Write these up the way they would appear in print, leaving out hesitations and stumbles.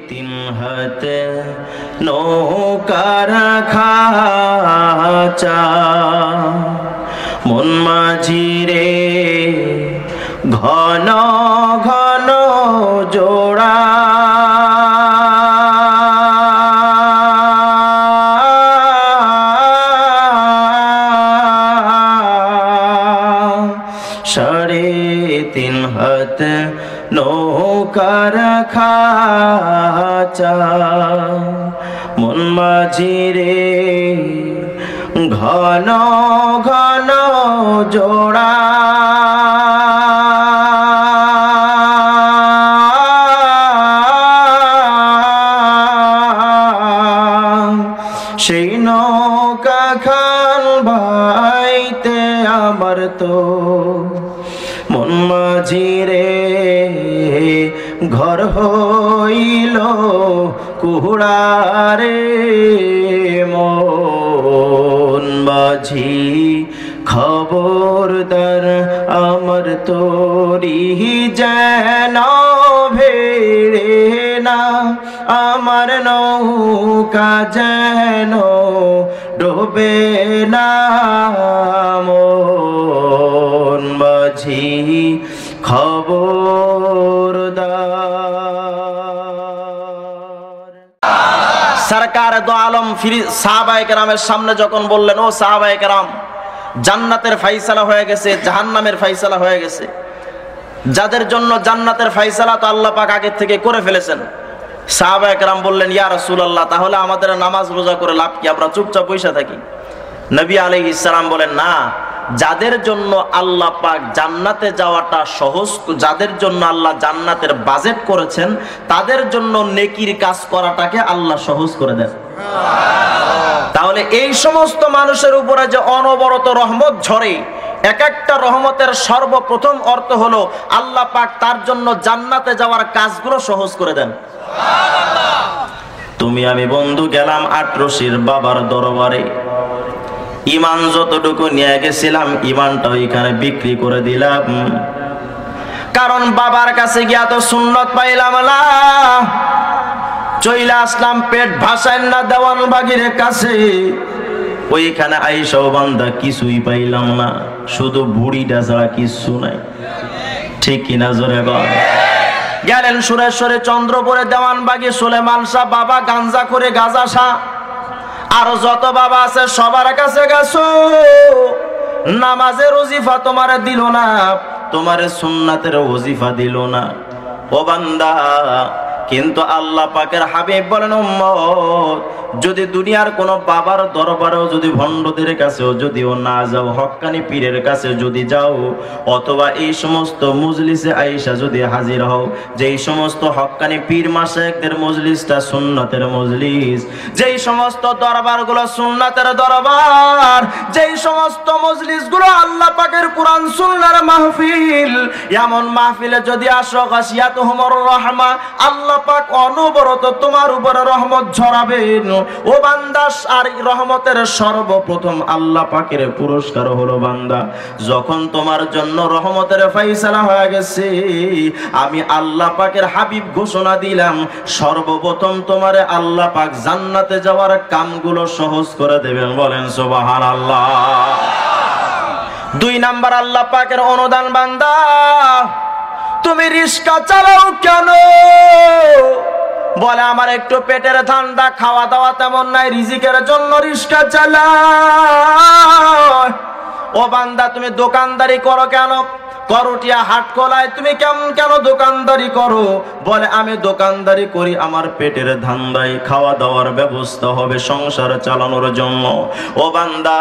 তিন হাতে নৌকার খাঁচা মন মাঝি রে ঘন ঘন জোড়া সাড়ে তিন হাত নৌকার খাঁচা মন মাঝি রে ঘন ঘন জোড়া সেই নৌকা খান ভাইতে আমার তো মন মাঝি রে ঘর হইল কুহুড়ারে মন মাঝি খবরদার আমার তোরি যেন ভেড়ে না আমার নৌকা যেন ডোবে না মন মাঝি খবরদার। সরকার দো আলম সাহাবায়ে কেরামের সামনে যখন বললেন, ও সাহাবায়ে কেরাম, জান্নাতের ফাইসালা হয়ে গেছে, জাহান্নামের ফাইসালা হয়ে গেছে। যাদের জন্য জান্নাতের ফাইসালা তো আল্লাহ পাক আগে থেকে করে ফেলেছেন। সাহাবায়ে কেরাম বললেন, ইয়া রাসূলুল্লাহ, তাহলে আমাদের নামাজ রোজা করে লাভ কি? আমরা চুপচাপ বসে থাকি? নবী আলাইহিস সালাম বলেন, না, যাদের জন্য আল্লাহ পাক জান্নাতে যাওয়াটা সহজ, যাদের জন্য আল্লাহ জান্নাতের বাজেট করেছেন, তাদের জন্য নেকির কাজ করাটাকে আল্লাহ সহজ করে দেন। তাহলে এই সমস্ত মানুষের উপরে যে অনবরত রহমত ঝরে, এক একটা রহমতের সর্বপ্রথম অর্থ হলো আল্লাহ পাক তার জন্য জান্নাতে যাওয়ার কাজগুলো সহজ করে দেন। তুমি আমি বন্ধু গেলাম আটরশির বাবার দরবারে, ইমান যতটুকু নিয়ে গেছিলাম ইমানটা ওইখানে বিক্রি করে দিলাম, কারণ বাবার কাছে গিয়া তো সুন্নত পাইলাম না, চইলা আসলাম পেট ভাসায় না দেওয়ান বাগির কাছে, ওইখানে আইসাও বান্দা কিছুই পাইলাম না, শুধু বুড়িটা ছাড়া কিছু নাই। ঠিক কিনা জোরে বল? গেলেন সুরেশ্বরে চন্দ্রপুরে দেওয়ানবাগি সুলেমান শাহ বাবা, গাঞ্জা করে গাজা শাহ, আরো যত বাবা আছে সবার কাছে গেছো, নামাজের ওজিফা তোমারে দিল না, তোমারে সুন্নাতের ওজিফা দিল না। ও বান্দা, কিন্তু আল্লাহ পাকের হাবিব বলেন, উম্মত, যদি দুনিয়ার কোন বাবার দরবারেও যদি ভণ্ডদের কাছেও যদিও না যাও, হক্কানি পীরের কাছে যদি যাও, অথবা এই সমস্ত মজলিসে আইসা যদি হাজির হও, যেই সমস্ত হক্কানি পীর মাশায়েখদের মজলিসটা সুন্নাতের মজলিস, যেই সমস্ত দরবারগুলো সুন্নাতের দরবার, যেই সমস্ত মজলিসগুলো আল্লাহ পাকের কুরআন সুন্নাহর মাহফিল, এমন মাহফিলে যদি আসো, গাশিয়াতুহুমুর রাহমা, আল্লাহ পাক অনবরত তোমার উপরে রহমত ঝরাবেন। ও বান্দা, আর রহমতের সর্বপ্রথম আল্লাহ পাকের পুরস্কার হলো, বান্দা, যখন তোমার জন্য রহমতের ফাইসালা হয়ে গেছে, আমি আল্লাহ পাকের হাবিব ঘোষণা দিলাম, সর্বপ্রথম তোমারে আল্লাহ পাক জান্নাতে যাওয়ার কামগুলো সহজ করে দেবেন। বলেন সুবহানাল্লাহ। 2 নাম্বার আল্লাহ পাকের অনুদান, বান্দা, তুমি রিস্কা চালাও কেন? বলে, আমার একটু পেটের ঠান্ডা, খাওয়া দাওয়া তেমন নাই, রিজিকের জন্য রিস্কা চালাও। ও বান্দা, তুমি দোকানদারি করো কেন? করটিয়া হাট খোলায় তুমি কেন দোকানদারি করো? বলে, আমি দোকানদারি করি আমার পেটের ধান্দায়, খাওয়া দাওয়ার ব্যবস্থা হবে সংসার চালানোর জন্য। ও বান্দা,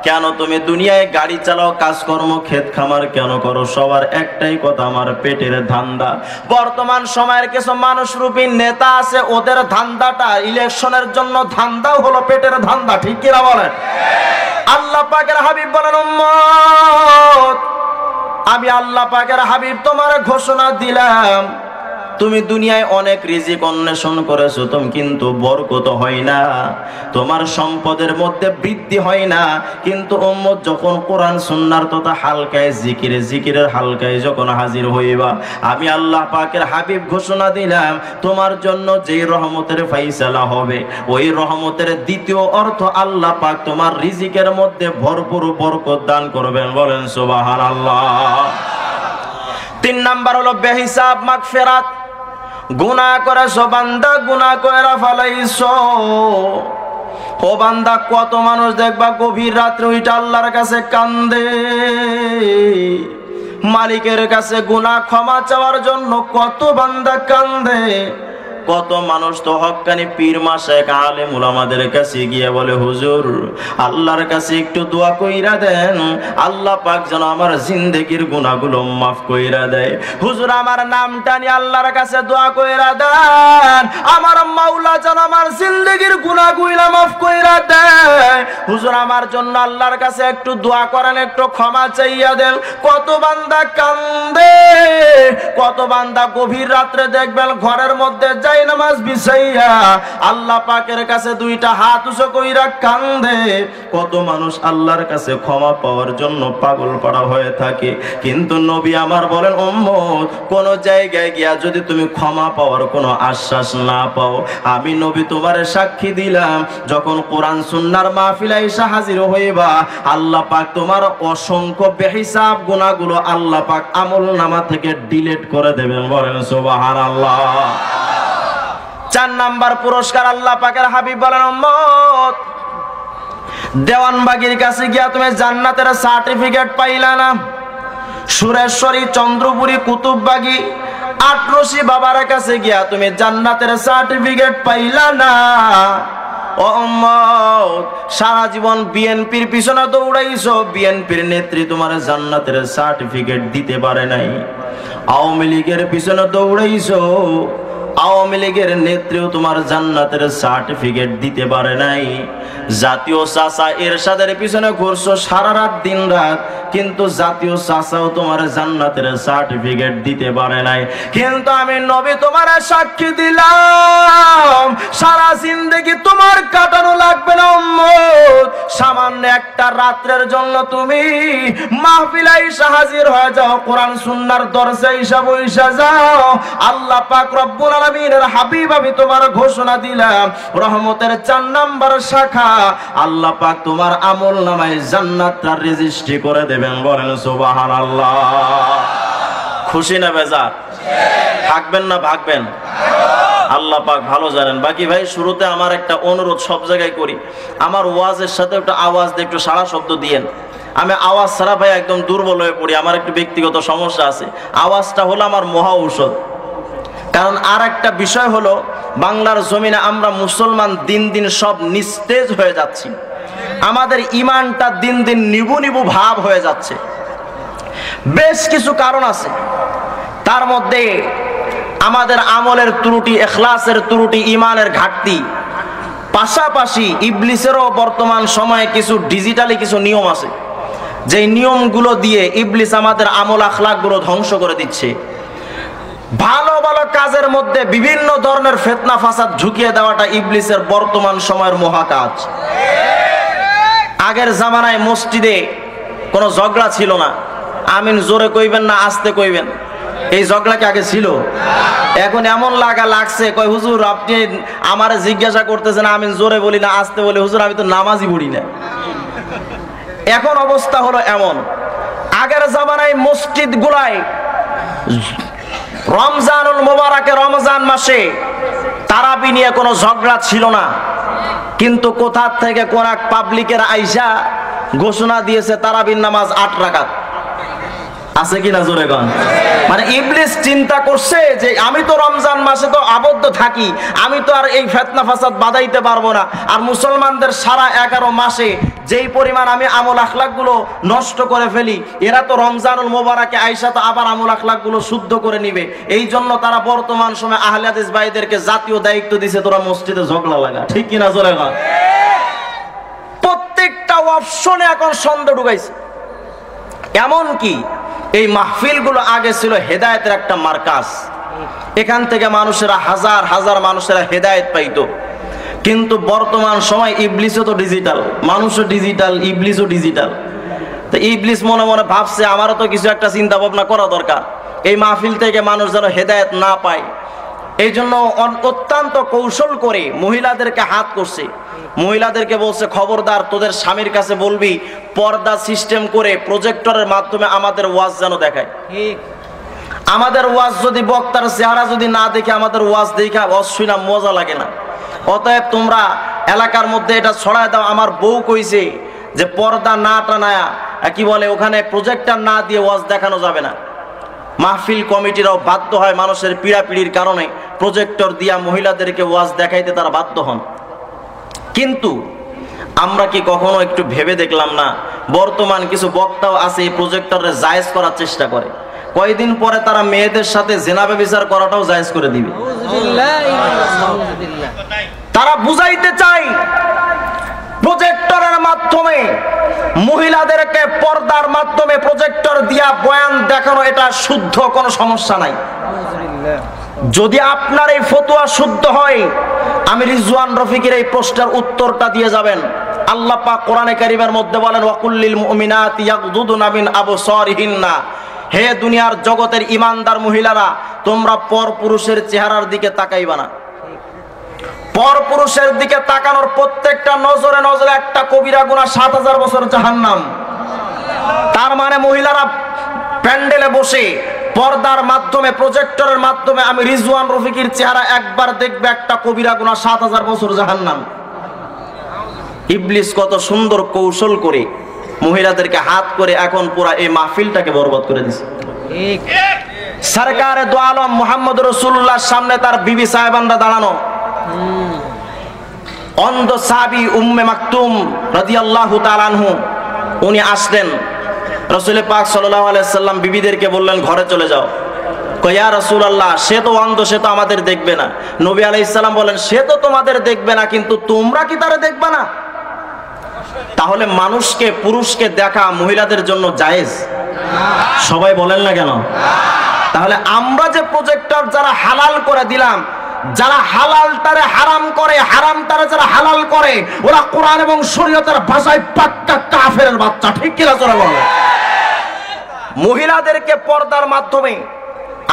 কেন তুমি দুনিয়ায় গাড়ি চালাও, কাজকর্ম ক্ষেত খামার কেন করো? সবার একটাই কথা, আমার পেটের ধান্দা। বর্তমান সময়ের কিছু মানুষ রূপী নেতা আছে, ওদের ধান্দাটা ইলেকশনের জন্য ধান্দাও হলো পেটের ধান্দা। ঠিক কিনা বলেন? আল্লাহ পাকের হাবিব বলেন, উম্মত, আমি আল্লাহ পাকের হাবিব তোমার ঘোষণা দিলাম, তুমি দুনিয়ায় অনেক রিজিক অন্বেষণ করেছো, তুমি কিন্তু বরকত হয় না, তোমার সম্পদের মধ্যে বৃদ্ধি হয় না। কিন্তু উম্মত যখন কোরআন সুন্নাহর তথা হালকায় জিকিরের হালকায় যখন হাজির হইবা, আমি আল্লাহ পাকের হাবিব ঘোষণা দিলাম তোমার জন্য যেই রহমতের ফাইসালা হবে, ওই রহমতের দ্বিতীয় অর্থ আল্লাহ পাক তোমার রিজিকের মধ্যে ভরপুর বরকত দান করবেন। বলেন সুবহানাল্লাহ। 3 নাম্বার হলো বেহিসাব মাগফিরাত। গুনাহ করেছো বান্দা, গুনাহ কইরা ফেলাইছো। ও বান্দা, কত মানুষ দেখবা গভীর রাত্রে উঠে আল্লাহর কাছে কান্দে, মালিকের কাছে গুনাহ ক্ষমা চাওয়ার জন্য কত বান্দা কান্দে। কত মানুষ তো হক্কানি পীর মাশায়েখ আলেম উলামাদের কাছে গিয়ে বলে, হুজুর আল্লাহর কাছে একটু দোয়া কইরা দেন, আল্লাহ পাক যেন আমার জিন্দেগির গুনাহগুলো মাফ কইরা দেয়। হুজুর আমার নামটা নিয়ে আল্লাহর কাছে দোয়া কইরা দেন, আমার মাওলা যেন আমার জিন্দেগির গুনাহগুলো মাফ কইরা দেয়। হুজুর আমার জন্য আল্লাহর কাছে একটু দোয়া করেন, একটু ক্ষমা চাইয়া দেন। কত বান্দা কান্দে, কত বান্দা গভীর রাত্রে দেখবেন ঘরের মধ্যে যাই নামাজ বিছাইয়া আল্লাহ পাকের কাছে 2টা হাত উঁচু কইরা কান্দে। কত মানুষ আল্লাহর কাছে ক্ষমা পাওয়ার জন্য পাগল পাড়া হয়ে থাকে। কিন্তু নবী আমার বলেন, উম্মত কোন জায়গায় গিয়া যদি তুমি ক্ষমা পাওয়ার কোনো আশ্বাস না পাও, আমি নবী তোমারে সাক্ষী দিলাম, যখন কোরআন সুন্নাহর মাহফিলে এসে হাজির হইবা, আল্লাহ পাক তোমার অসংখ্য বেহিসাব গুনাহগুলো আল্লাহ পাক আমলনামা থেকে ডিলিট করে দেবেন। বলেন সুবহানাল্লাহ। 4 নাম্বার পুরস্কার আল্লাহ পাকের হাবিব বলেন, উম্মত দেওয়ানবাগীর কাছে গিয়া তুমি জান্নাতের সার্টিফিকেট পাইলা না, সুরেশ্বরী, চন্দ্রপুরী, কুতুববাগী, আটরশি বাবার কাছে গিয়া তুমি জান্নাতের সার্টিফিকেট পাইলা না। ও উম্মত, সারা জীবন বিএনপির পিছনে দৌড়াইছো, বিএনপির নেত্রী তোমার জান্নাতের সার্টিফিকেট দিতে পারে নাই। আওয়ামী লীগের পিছনে দৌড়াইছো, আওয়ামী লীগের নেত্রীও তোমার জান্নাতের সার্টিফিকেট দিতে পারে নাই। জাতীয় চাচা এরশাদের পিছনে ঘুরছো সারা রাত দিন রাত, কিন্তু জাতীয় চাচাও তোমার জান্নাতের সার্টিফিকেট দিতে পারে নাই। কিন্তু আমি নবী তোমার সাক্ষী দিলাম, সারা জিন্দেগি তোমার কাটানো লাগবে না উম্মত। সামান্য একটা রাত্রের জন্য তুমি মাহফিলে এসে হাজির হয়ে যাও, কোরআন সুন্নাহর দরজা হিসাব বইসা যাও। আল্লাহ পাক রব্বুল আলামিনের হাবিব আমি তোমার ঘোষণা দিলাম, রহমতের 4 নাম্বার শাখা আল্লাহ পাক তোমার আমলনামায় জান্নাতটা রেজিস্ট্রি করে দেবেন। বলেন সুবহানাল্লাহ। খুশি না বেজার? থাকবেন না ভাগবেন? আল্লাহ পাক ভালো জানেন। বাকি ভাই, শুরুতে আমার একটা অনুরোধ সব জায়গায় করি, আমার ওয়াজের সাথে একটা আওয়াজ দিয়ে একটু সারা শব্দ দিয়েন। আমি আওয়াজ ছাড়া ভাই একদম দুর্বল হয়ে পড়ি, আমার একটু ব্যক্তিগত সমস্যা আছে। আওয়াজটা হলো আমার মহা ঔষধ। কারণ আর একটা বিষয় হলো, বাংলার জমিনে আমরা মুসলমান দিন দিন সব নিস্তেজ হয়ে যাচ্ছি, আমাদের ঈমানটা দিন দিন নিবু নিবু ভাব হয়ে যাচ্ছে। বেশ কিছু কারণ আছে, তার মধ্যে আমাদের আমলের ত্রুটি, ইখলাসের ত্রুটি, ঈমানের ঘাটতি, পাশাপাশি ইবলিসেরও বর্তমান সময়ে কিছু ডিজিটালি কিছু নিয়ম আছে, যেই নিয়মগুলো দিয়ে ইবলিস আমাদের আমল আখলাকগুলো ধ্বংস করে দিচ্ছে। ভালো ভালো কাজের মধ্যে বিভিন্ন ধরনের ফিতনা ফাসাদ ঢুকিয়ে দেওয়াটা ইবলিসের বর্তমান সময়ের মহাকাজ। আগের জামানায় মসজিদে কোনো ঝগড়া ছিল না, আমিন জোরে কইবেন না আস্তে কইবেন, এই ঝগড়া কি আগে ছিল? এখন এমন লাগছে, কয় হুজুর আপনি আমারে জিজ্ঞাসা করতেছেন আমিন জোরে বলি না আস্তে বলি, হুজুর আমি তো নামাজই পড়ি না। এখন অবস্থা হলো এমন, আগের জামানায় মসজিদ গুলায় রমজানুল মুবারাকে, রমজান মাসে তারাবি নিয়ে কোনো ঝগড়া ছিল না। কিন্তু কোথা থেকে কোন এক পাবলিকের আইসা ঘোষণা দিয়েছে তারাবির নামাজ 8 রাকাত। আছে কিনা জোরে গান? মানে ইবলিস চিন্তা করছে যে আমি তো রমজান মাসে তো আবদ্ধ থাকি, আমি তো আর এই ফিতনা ফাসাদ বাধাইতে পারবো না। আর মুসলমানদের সারা 11 মাসে যেই পরিমাণ আমি আমল আখলাক গুলো নষ্ট করে ফেলি, এরা তো রমজানুল মুবারাকে আইসা তো আবার আমল আখলাক গুলো শুদ্ধ করে নিবে। এই জন্য তারা বর্তমান সময় আহলে হাদিস ভাইদেরকে জাতীয় দায়িত্ব দিছে, তোরা মসজিদে ঝগড়া লাগা। ঠিক কিনা জোরে গান? প্রত্যেকটা অপশনে এখন সন্দেহ ঢুকাইছে। এমন কি এই মাহফিল গুলো আগে ছিল হেদায়েতের একটা মার্কাজ, এখান থেকে মানুষেরা হাজার হাজার মানুষেরা হেদায়েত পাইতো। কিন্তু বর্তমান সময় ইবলিসও তো ডিজিটাল, মানুষও ডিজিটাল, ইবলিসও ডিজিটাল। তো ইবলিস মনে মনে ভাবছে আমারও তো কিছু একটা চিন্তা ভাবনা করা দরকার, এই মাহফিল থেকে মানুষ যেন হেদায়েত না পায়। এই জন্য অত্যন্ত কৌশল করে মহিলাদেরকে হাত করছে, মহিলাদেরকে বলছে খবরদার তোদের স্বামীর কাছে বলবি পর্দা সিস্টেম করে প্রজেক্টরের মাধ্যমে আমাদের ওয়াজ যেন দেখায়। আমাদের ওয়াজ যদি বক্তার চেহারা যদি না দেখে আমাদের ওয়াজ দেখা ওয়াজ শুনা মজা লাগে না। অতএব তোমরা এলাকার মধ্যে এটা ছড়ায় দাও। আমার বউ কইছে যে পর্দা না টানায়া কি বলে ওখানে প্রজেক্টর না দিয়ে ওয়াজ দেখানো যাবে না। মাহফিল কমিটিরাও বাধ্য হয় মানুষের পীড়াপিড়ির কারণে প্রজেক্টর দিয়া মহিলাদেরকে ওয়াজ দেখাইতে তারা বাধ্য হন। কিন্তু আমরা কি কখনো একটু ভেবে দেখলাম না বর্তমান কিছু বক্তাও আছে এই প্রজেক্টরে জায়েজ করার চেষ্টা করে, কয়েকদিন পরে তারা মেয়েদের সাথে জিনা ব্যভিচার করাটাও জায়েজ করে দিবে। তারা বুঝাইতে চায় প্রজেক্টরের মাধ্যমে মহিলাদেরকে পর্দার মাধ্যমে প্রজেক্টর দিয়া বয়ান দেখানো এটা শুদ্ধ, কোনো সমস্যা নাই। যদি আপনার এই ফতোয়া শুদ্ধ হয় আমি রিজওয়ান রফিকের এই প্রশ্নের উত্তরটা দিয়ে যাবেন। আল্লাহ পাক কোরআনে কারীমের মধ্যে বলেন ওয়াকুল্লিল মুমিনাতি ইয়াগযুদুনা মিন আবসারিহিন্না, হে দুনিয়ার জগতের ইমানদার মহিলারা তোমরা পরপুরুষের চেহারার দিকে তাকাইবা না। পরপুরুষের দিকে তাকানোর প্রত্যেকটা নজরে নজরে একটা কবিরা গুনাহ ৭০০০ বছর জাহান্নাম। তার মানে মহিলারা প্যান্ডেলে বসে পর্দার মাধ্যমে প্রজেক্টরের মাধ্যমে আমি রিজওয়ান রফিকের চেহারা একবার দেখবে একটা কবিরা গুনাহ ৭০০০ বছর জাহান্নাম। ইবলিস কত সুন্দর কৌশল করে মহিলাদেরকে হাত করে এখন পুরা এই মাহফিলটাকে বরবাদ করে দিছে। সরকারে দো আলম মুহাম্মদ রাসূলুল্লাহর সামনে তার বিবি সাহেবানরা দাঁড়ানো, অন্ধ সাহাবী উম্মে মাকতুম রাদিয়াল্লাহু তাআলা আনহু উনি আসলেন। রাসূল পাক সাল্লাল্লাহু আলাইহি সাল্লাম বিবিদেরকে বললেন ঘরে চলে যাও। কয় ইয়া রাসূলুল্লাহ সে তো অন্ধ, সে তো আমাদের দেখবে না। নবী আলাইহিস সালাম বলেন সে তো তোমাদের দেখবে না কিন্তু তোমরা কি তারে দেখবে না? তাহলে মানুষকে পুরুষকে দেখা মহিলাদের জন্য জায়েজ? সবাই বলেন না কেন? তাহলে আমরা যে প্রজেক্টর যারা হালাল করে দিলাম, যারা হালাল তারে হারাম করে, হারাম তারে যারা হালাল করে, ওরা কোরআন এবং শরীয়তের ভাষায় পাক্কা কাফেরের বাচ্চা। ঠিক কি না জোরে বলেন? মহিলাদেরকে পর্দার মাধ্যমে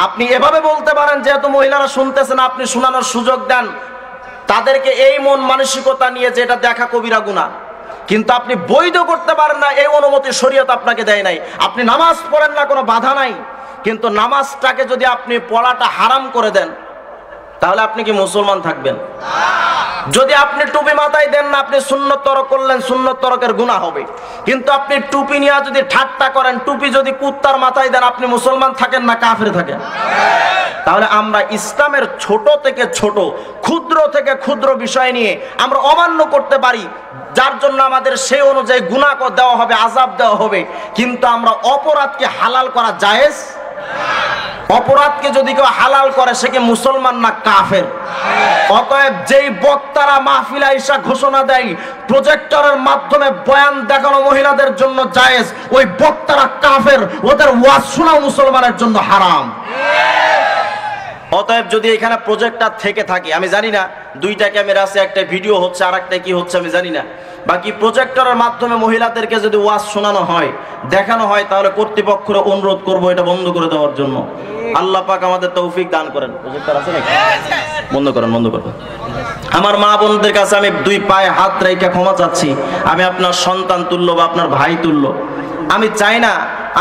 আপনি এভাবে বলতে পারেন যেহেতু মহিলারা শুনতেছেন আপনি শোনানোর সুযোগ দেন তাদেরকে এই মন মানসিকতা নিয়ে যে এটা দেখা কবিরা গুনাহ, কিন্তু আপনি বৈধ করতে পারেন না, এই অনুমতি শরীয়ত আপনাকে দেয় নাই। আপনি নামাজ পড়েন না, কোনো বাধা নাই, কিন্তু নামাজটাকে যদি আপনি পড়াটা হারাম করে দেন তাহলে আপনি কি মুসলমান থাকবেন? যদি আপনি টুপি মাথায় দেন না, আপনি সুন্নত তরক করলেন, সুন্নত তরকের গুনাহ হবে। কিন্তু আপনি টুপি নিয়ে যদি ঠাট্টা করেন, টুপি যদি কুত্তার মাথায় দেন, আপনি মুসলমান থাকেন না কাফের থাকেন? তাহলে আমরা ইসলামের ছোট থেকে ছোট, ক্ষুদ্র থেকে ক্ষুদ্র বিষয় নিয়ে আমরা অমান্য করতে পারি, যার জন্য আমাদের সেই অনুযায়ী গুনাহ দেওয়া হবে, আযাব দেওয়া হবে। কিন্তু আমরা অপরাধকে হালাল করা জায়েজ? অপরাধকে যদি কেউ হালাল করে সে কি মুসলমান না কাফের? অতএব যেই বক্তারা মাহফিলে আইসা ঘোষণা দেয় প্রজেক্টরের মাধ্যমে বয়ান দেখানো মহিলাদের জন্য জায়েজ, ওই বক্তারা কাফের, ওদের ওয়াজ শোনা মুসলমানের জন্য হারাম। অতএব যদি এখানে প্রজেক্টর থেকে থাকে, আমি জানি না দুইটা ক্যামেরা আছে, একটা ভিডিও হচ্ছে আর একটা কি হচ্ছে আমি জানি না, বাকি প্রজেক্টরের মাধ্যমে মহিলাদেরকে যদি ওয়াজ শোনানো হয়, দেখানো হয়, তাহলে কর্তৃপক্ষের অনুরোধ করব এটা বন্ধ করে দেওয়ার জন্য। আল্লাহ পাক আমাদের তৌফিক দান করেন। প্রজেক্টর আছে নাকি? বন্ধ করেন, বন্ধ করেন। আমার মা বোনদের কাছে আমি দুই পায়ে হাত রেখে ক্ষমা চাচ্ছি। আমি আপনার সন্তান তুল্য বা আপনার ভাই তুল্য। আমি চাই না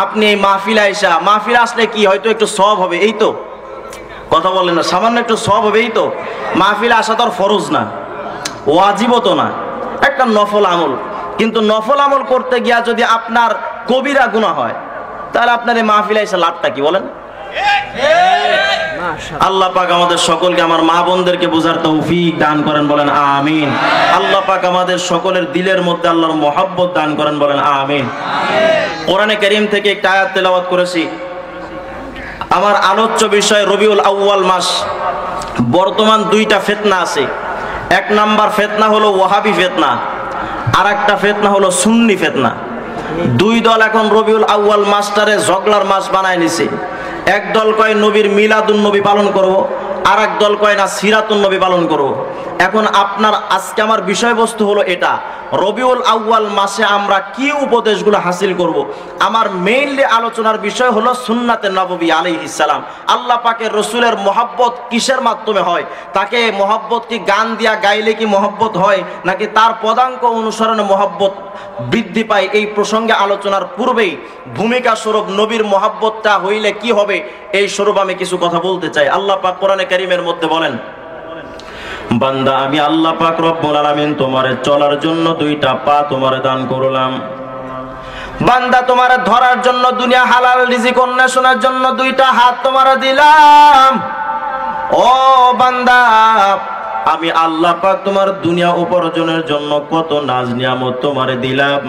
আপনি এই মাহফিলে আইসা, মাহফিলে আসলে কি হয়তো একটু সওয়াব হবে, এই তো কথা বলেন না, সামান্য একটু সওয়াব হবে, এই তো। মাহফিলে আসা তো আর ফরজ না, ওয়াজিবও তো না, একটা নফল আমল। কিন্তু নফল আমল করতে গিয়া যদি আপনার কবিরা গুনাহ হয় তাহলে আপনার এই মাহফিলে এসে লাভটা কি বলেন? আল্লাহ পাক আমাদের সকলকে, আমার মা বোনদেরকে বুঝার তৌফিক দান করেন, বলেন আমিন। আল্লাহ পাক আমাদের সকলের দিলের মধ্যে আল্লাহর মহব্বত দান করেন, বলেন আমিন। কোরআনে কারীম থেকে একটা আয়াত তেলাওয়াত করেছি। আমার আলোচ্য বিষয় রবিউল আউয়াল মাস। বর্তমান দুইটা ফিতনা আছে। এক নাম্বার ফিতনা হলো ওয়াহাবি ফিতনা, আর একটা ফিতনা হলো সুন্নি ফিতনা। দুই দল এখন রবিউল আউয়াল মাসটারে ঝগড়ার মাস বানায় নিছে। একদল কয় নবীর মিলাদুন নবী পালন করব, আর একদল কয় না সিরাতুন নবী পালন করব। এখন আপনার আজকে আমার বিষয়বস্তু হলো এটা, রবিউল আউয়াল মাসে আমরা কি উপদেশগুলো হাসিল করব। আমার মেইনলি আলোচনার বিষয় হলো সুন্নাতে নববী আলাইহিস সালাম। আল্লাহ পাকের রসুলের মহব্বত কিসের মাধ্যমে হয়, তাকে মহব্বত কি গান দিয়া গাইলে কি মহব্বত হয়, নাকি তার পদাঙ্ক অনুসরণে মহব্বত বৃদ্ধি পায়। এই প্রসঙ্গে আলোচনার পূর্বেই ভূমিকা স্বরূপ নবীর মহব্বতটা হইলে কি হবে এই স্বরূপ আমি কিছু কথা বলতে চাই। আল্লাহ পাক কোরআনে কারীমের মধ্যে বলেন, বান্দা আমি আল্লাহ পাক রব্বুল আলামিন তোমারে চলার জন্য দুইটা পা তোমারে দান করলাম। বান্দা তোমারে ধরার জন্য দুনিয়া হালাল রিজিক অন্বেষণের জন্য দুইটা হাত তোমারে দিলাম। ও বান্দা আমি আল্লাহ পাক তোমার দুনিয়া উপার্জনের জন্য কত নাজ নিয়ামত তোমারে দিলাম।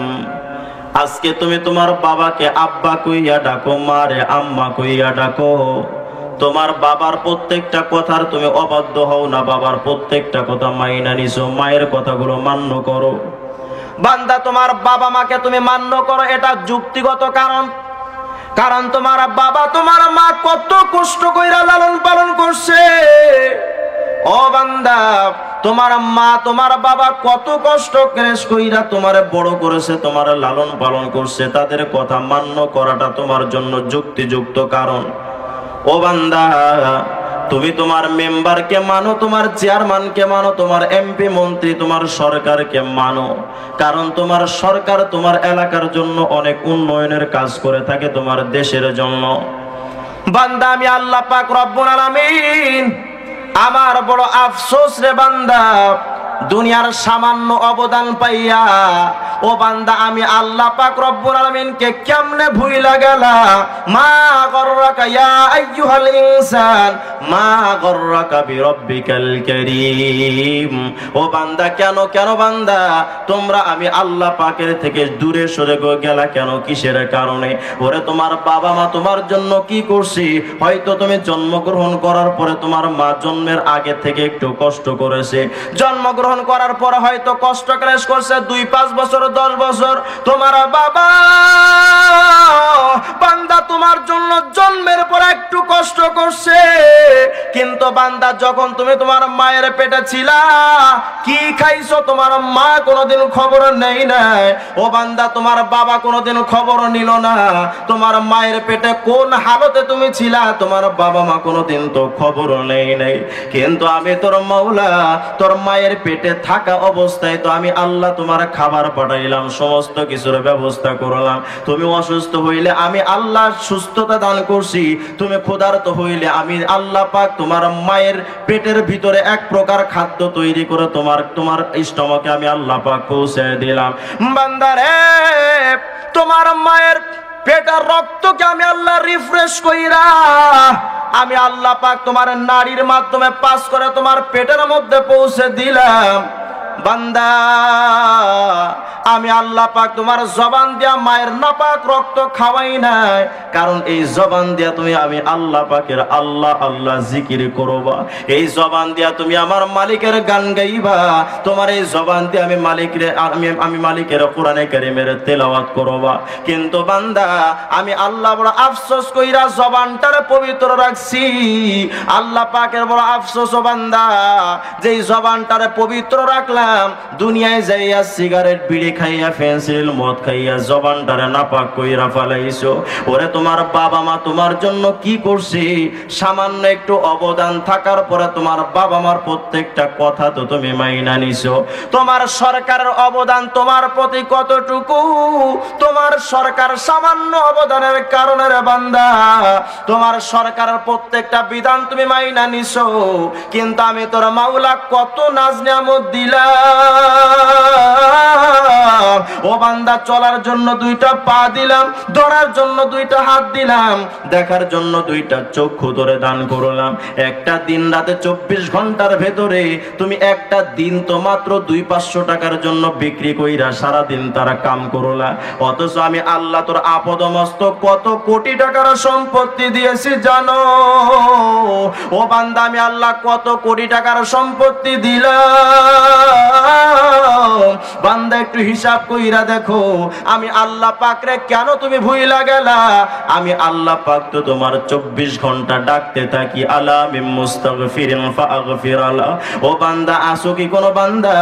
আজকে তুমি তোমার বাবাকে আব্বা কইয়া ডাকো, মারে আম্মা কইয়া ডাকো। তোমার বাবার প্রত্যেকটা কথার তুমি অবাধ্য হও না, বাবার প্রত্যেকটা কথা মাইনা নিছো, মায়ের কথাগুলো মান্য করো। বান্দা তোমার বাবা মাকে তুমি মান্য করো, এটা যুক্তিগত কারণ। কারণ তোমার বাবা তোমার মা কত কষ্ট কইরা লালন পালন করছে। ও বান্দা তোমার মা তোমার বাবা কত কষ্ট ক্লেশ কইরা তোমারে বড় করেছে, তোমার লালন পালন করছে, তাদের কথা মান্য করাটা তোমার জন্য যুক্তিযুক্ত কারণ। ও বান্দা তুমি তোমার মেম্বারকে মানো, তোমার চেয়ারম্যানকে মানো, তোমার এমপি মন্ত্রী তোমার সরকারকে মানো, কারণ তোমার সরকার তোমার এলাকার জন্য অনেক উন্নয়নের কাজ করে থাকে, তোমার দেশের জন্য। বান্দা আমি আল্লাহ পাক রব্বুল আলামিন আমার বড় আফসোস রে বান্দা, দুনিয়ার সামান্য অবদান পাইয়া ও বান্দা আমি আল্লাহ পাক রব্বুল আলামিনকে কেমনে ভুইলা গেলা। মা গররাকা ইয়া আইয়ুহাল ইনসান মা গররাকা বিরব্বিকাল কারীম। ও বান্দা কেন কেন বান্দা তোমরা আমি আল্লাহ পাকের থেকে দূরে সরে গেলা কেন, কিসের কারণে? ওরে তোমার বাবা মা তোমার জন্য কি করছি? হয়তো তুমি জন্মগ্রহণ করার পরে তোমার মা জন্মের আগে থেকে একটু কষ্ট করেছে, জন্মগ্রহণ করার পরে হয়তো কষ্ট ক্লেশ করছে 2-5 বছর 10 বছর। তোমার বাবা বান্দা তোমার জন্য জন্মের পর একটু কষ্ট করছে, কিন্তু বান্দা যখন তুমি তোমার মায়ের পেটে ছিলা কি খাইছো তোমার মা কোনোদিন খবর নেই নাই। ও বান্দা তোমার বাবা কোনোদিন খবর নিল না, তোমার মায়ের পেটে কোন হালতে তুমি ছিলা তোমার বাবা মা কোনোদিন তো খবর নেই নাই। কিন্তু আমি তোর মাওলা তোর মায়ের পেটে থাকা অবস্থায় তো আমি আল্লাহ তোমার খাবার পাঠাইলাম, সমস্ত কিছুর ব্যবস্থা করলাম। তুমি অসুস্থ হইলে আমি আল্লাহ সুস্থতা দান করছি, তুমি ক্ষুধার্ত হইলে আমি আল্লাহ পাক তোমার মায়ের পেটের ভিতরে এক প্রকার খাদ্য তৈরি করে তোমার স্টমাকে আমি আল্লাহ পাক পৌঁছে দিলাম। বান্দারে তোমার মায়ের পেটের রক্তকে আমি আল্লাহ রিফ্রেশ কইরা আমি আল্লাহ পাক তোমার নাড়ির মাধ্যমে পাস করে তোমার পেটের মধ্যে পৌঁছে দিলাম। বান্দা আমি আল্লাহ পাক তোমার জবান দিয়া মায়ের নাপাক রক্ত খাওয়াই নাই, কারণ এই জবান দিয়া তুমি আমি আল্লাহ পাকের আল্লাহ আল্লাহ জিকির করবা, এই জবান দিয়া তুমি আমার মালিকের গান গাইবা, তোমার এই জবান দিয়ে আমি মালিকের কোরআনে কারীমের তেলাওয়াত করবা। কিন্তু বান্দা আমি আল্লাহ বড় আফসোস কইরা জবানটারে পবিত্র রাখছি। আল্লাহ পাকের বড় আফসোস ও বান্দা, যেই জবানটারে পবিত্র রাখলাম দুনিয়ায় যাইয়া সিগারেট বিড়ি খাইয়া ফেন্সিল মদ খাইয়া জবানটারে নাপাক কইরা ফেলাইছো। ওরে তোমার বাবা মা তোমার জন্য কি করছে? সামান্য একটু অবদান থাকার পরে তোমার বাবা মার প্রত্যেকটা কথা তো তুমি মাইনা নিছো। তোমার সরকারের অবদান তোমার প্রতি কতটুকু? তোমার সরকার সামান্য অবদানের কারণে রে বান্দা তোমার সরকারের প্রত্যেকটা বিধান তুমি মাইনা নিছো, কিন্তু আমি তোর মাওলা কত নাজ নিয়ামত দিলাম। ও বান্দা চলার জন্য 2টা পা দিলাম, ধরার জন্য 2টা হাত দিলাম, দেখার জন্য 2টা চক্ষু ধরে দান করলাম। একটা দিন রাতে 24 ঘন্টার ভেতরে তুমি একটা দিন তো মাত্র 200-500 টাকার জন্য বিক্রি কইরা সারাদিন তারা কাম করলা, অথচ আমি আল্লাহ তোর আপদমস্তক কত কোটি টাকার সম্পত্তি দিয়েছি জানো? ও বান্দা আমি আল্লাহ কত কোটি টাকার সম্পত্তি দিলাম। বান্দা একটু হিসাব কইরা দেখো, আমি আল্লাহ পাক রে কেন তুমি ভুইলা গেলা? আমি আল্লাহ পাক তো তোমার 24 ঘন্টা ডাকতে থাকি, আলা মিন মুস্তাগফিরিন ফাগফির আলা। ও বান্দা, আসো কি কোন বান্দা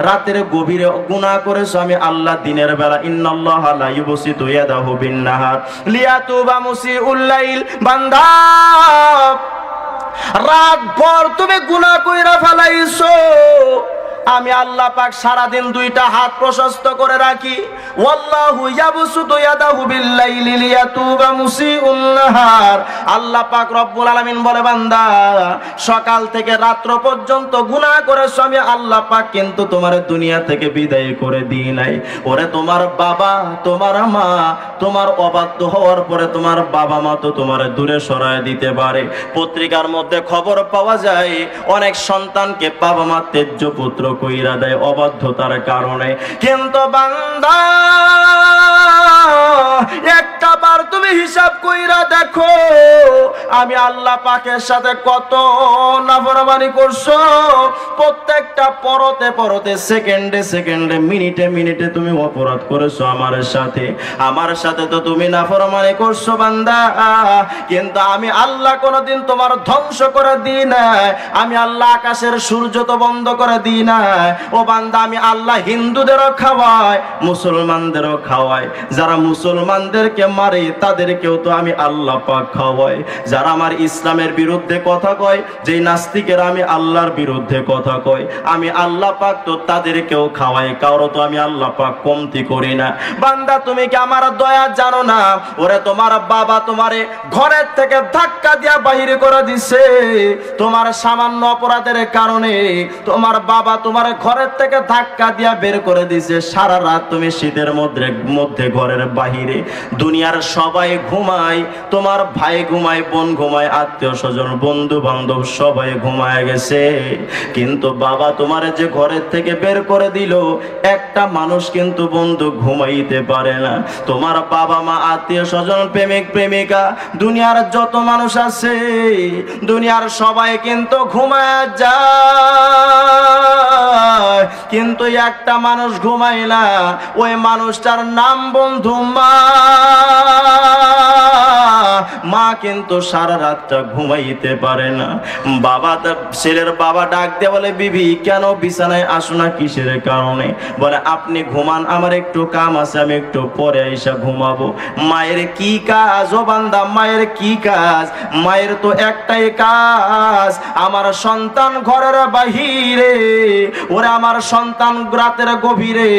রাতের গভীরে গুনাহ করেছো? আমি আল্লাহ দিনের বেলা ইন্নাল্লাহা লা ইউবসিতু ইয়াদাহু বিন নাহার লিয়াতুবা মুসিউল লাইল। বান্দা, রাত ভর তুমি গুনাহ কইরা ফেলাইছো, আমি আল্লাহ পাক সারাদিন দুইটা হাত প্রশস্ত করে রাখি। ওয়াল্লাহু ইয়াবসুতু ইয়াদাহু বিল-লাইলি লিয়াতুবা মুসিউন নাহার। আল্লাহ পাক রব্বুল আলামিন বলে, বান্দা সকাল থেকে রাত্র পর্যন্ত গুনাহ করেছো, আমি আল্লাহ পাক কিন্তু তোমার দুনিয়া থেকে বিদায় করে দিই নাই। ওরে তোমার বাবা, তোমার মা, তোমার অবাধ্য হওয়ার পরে তোমার বাবা মা তো তোমার দূরে সরায় দিতে পারে। পত্রিকার মধ্যে খবর পাওয়া যায় অনেক সন্তানকে বাবা মা তেজ্য পুত্র কইরা দেয় অবাধ্যতার কারণে। কিন্তু বান্দা, একটা বার তুমি হিসাব কইরা দেখো, আমি আল্লাহ পাকের সাথে কত নাফরমানি করছো। প্রত্যেকটা পরতে পরতে, সেকেন্ডে সেকেন্ডে, মিনিটে মিনিটে তুমি অপরাধ করেছো আমার সাথে তো তুমি নাফরমানি করছো বান্দা। কিন্তু আমি আল্লাহ কোনদিন তোমার ধ্বংস করে দিই না। আমি আল্লাহ আকাশের সূর্য তো বন্ধ করে দিই না। ও বান্দা, আমি আল্লাহ হিন্দুদেরও খাওয়াই, মুসলমানদেরও খাওয়াই। যারা মুসলমানদেরকে মারে তাদেরকেও তো আমি আল্লাহ পাক খাওয়াই। যারা আমার ইসলামের বিরুদ্ধে কথা কয়, যেই নাস্তিকেরা আমি আল্লাহর বিরুদ্ধে কথা কয়, আমি আল্লাহ পাক তো তাদেরকেও খাওয়াই। কারো তো আমি আল্লাহ পাক কমতি করি না। বান্দা, তুমি কি আমার দয়া জানো না? ওরে তোমার বাবা তোমারে ঘরের থেকে ধাক্কা দিয়া বাহির করে দিছে তোমার সামান্য অপরাধের কারণে। তোমার বাবা তোমার ঘরের থেকে ধাক্কা দিয়া বের করে দিছে। সারা রাত তুমি শীতের মধ্যে ঘরের বাহিরে, দুনিয়ার সবাই ঘুমায়, তোমার ভাই ঘুমায়, বোন ঘুমায়, আত্মীয় স্বজন, বন্ধু বান্ধব সবাই ঘুমায় গেছে। কিন্তু বাবা তোমারে যে ঘরের থেকে বের করে দিল, একটা মানুষ কিন্তু বন্ধু ঘুমাইতে পারে না। তোমার বাবা মা, আত্মীয় স্বজন, প্রেমিক প্রেমিকা, দুনিয়ার যত মানুষ আছে, দুনিয়ার সবাই কিন্তু ঘুমায় যায়, কিন্তু একটা মানুষ ঘুমায় না। ওই মানুষটার নাম বন্ধু মা। মা কিন্তু সারা রাতটা ঘুমাইতে পারে না। বাবা, ছেলের বাবা ডাক দিয়ে বলে, বিবি কেন বিছানায় আসো না, কিসের কারণে? বলে, আপনি ঘুমান, আমার একটু কাম আছে, আমি একটু পরে এসে ঘুমাবো। মায়ের কি কাজ ও বান্দা? মায়ের কি কাজ? মায়ের তো একটাই কাজ, আমার সন্তান ঘরের বাহিরে, ওরে আমার সন্তান রাতের গভীরে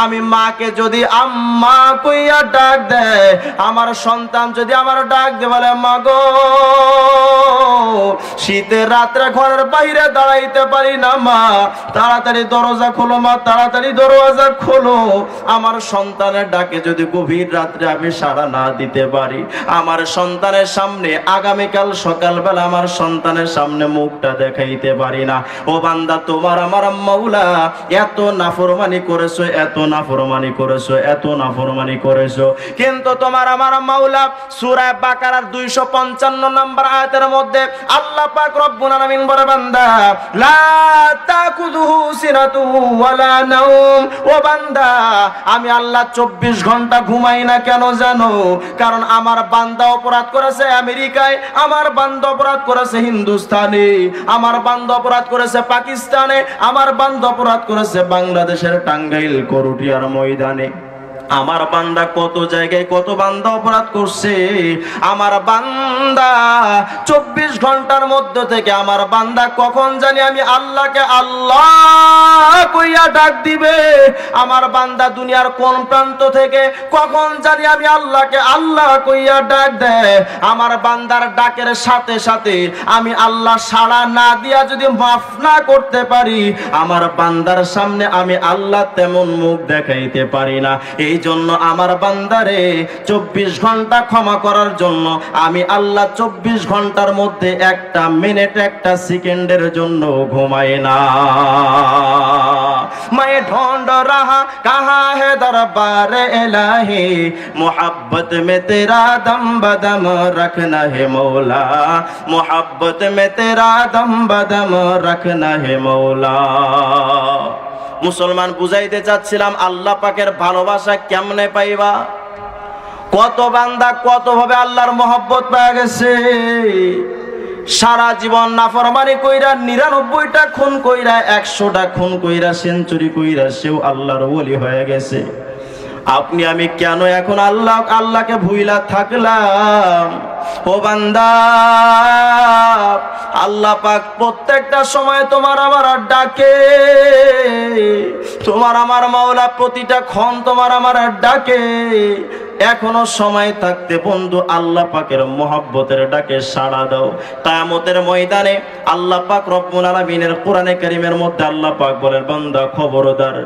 আমি মাকে যদি আম্মা কইয়া ডাক দেয়, আমার সন্তান যদি আমার ডাক দে বলে, মা গো শীতের রাত্রে ঘরের বাইরে দাঁড়াইতে পারি না, মা তাড়াতাড়ি দরজা খোলো, মা তাড়াতাড়ি দরজা খোলো। আমার সন্তানের ডাকে যদি গভীর রাত্রে আমি সাড়া না দিতে পারি, আমার সন্তানের সামনে আগামীকাল সকালবেলা আমার সন্তানের সামনে মুখটা দেখাইতে পারি না। ও বান্দা, তোমার আমার মাওলা এত নাফরমানি করেছো, এত নাফরমানি করেছো, এত নাফরমানি করেছো, কিন্তু তোমার আমার মাওলা সূরা বাকারার 255 নম্বর আয়াতের মধ্যে আল্লাহ পাক রব্বুল আলামিন বলে, বান্দা লা তাকুযুহু সিনাতু ওয়ালা নাওম। ও বান্দা, আমি আল্লাহ 24 ঘন্টা ঘুমাই না। কেন জানো? কারণ আমার বান্দা অপরাধ করেছে আমেরিকায়, আমার বান্দা অপরাধ করেছে হিন্দুস্তানে, আমার বান্দা অপরাধ করেছে পাকিস্তানে, আমার বান্দা অপরাধ করেছে বাংলাদেশের টাঙ্গাইল করুটিয়ার ময়দানে। আমার বান্দা কত জায়গায় কত বান্দা অপরাধ করছে। আমার বান্দা 24 ঘন্টার মধ্যে থেকে আমার বান্দা কখন জানি আমি আল্লাহকে আল্লাহ কইয়া ডাক দিবে। আমার বান্দা দুনিয়ার কোন প্রান্ত থেকে কখন জানি আমি আল্লাহকে আল্লাহ কইয়া ডাক দেয়। আমার বান্দার ডাকের সাথে সাথে আমি আল্লাহ সাড়া না দিয়া যদি মাফ না করতে পারি, আমার বান্দার সামনে আমি আল্লাহ তেমন মুখ দেখাইতে পারি না। এই জন্য আমার বান্দারে 24 ঘন্টা ক্ষমা করার জন্য আমি আল্লাহ 24 ঘন্টার মধ্যে একটা মিনিট একটা সেকেন্ডের জন্য ঘুমাই না। मैं ढूंढ रहा कहाँ है दरबार इलाही, मोहब्बत में तेरा दम बदम रखना है मौला, मोहब्बत में तेरा दम बदम रखना है मौला। মুসলমান বুঝাইতে চাচ্ছিলাম আল্লাহ পাকের ভালোবাসা কেমনে পাইবা। কত বান্দা কত ভাবে আল্লাহর মহব্বত পেয়ে গেছে। সারা জীবন নাফরমানি কইরা 99টা খুন কইরা 100টা খুন কইরা সেঞ্চুরি কইরা সেও আল্লাহর ওলি হয়ে গেছে। আপনি আমি কেন এখন আল্লাহকে ভুইলা থাকলাম? ও বান্দা, আল্লাহ পাক প্রত্যেকটা সময় তোমার আমার ডাকে। তোমার আমার মাওলা প্রতিটা ক্ষণ তোমার আমার ডাকে। এখনো সময় থাকতে বন্ধু আল্লাহ পাকের মহব্বতের ডাকে সাড়া দাও। কিয়ামতের ময়দানে আল্লাহ পাক রব্বুল আলামিনের কোরআনে কারীমের মধ্যে আল্লাহ পাক বলেন, বান্দা খবরদার,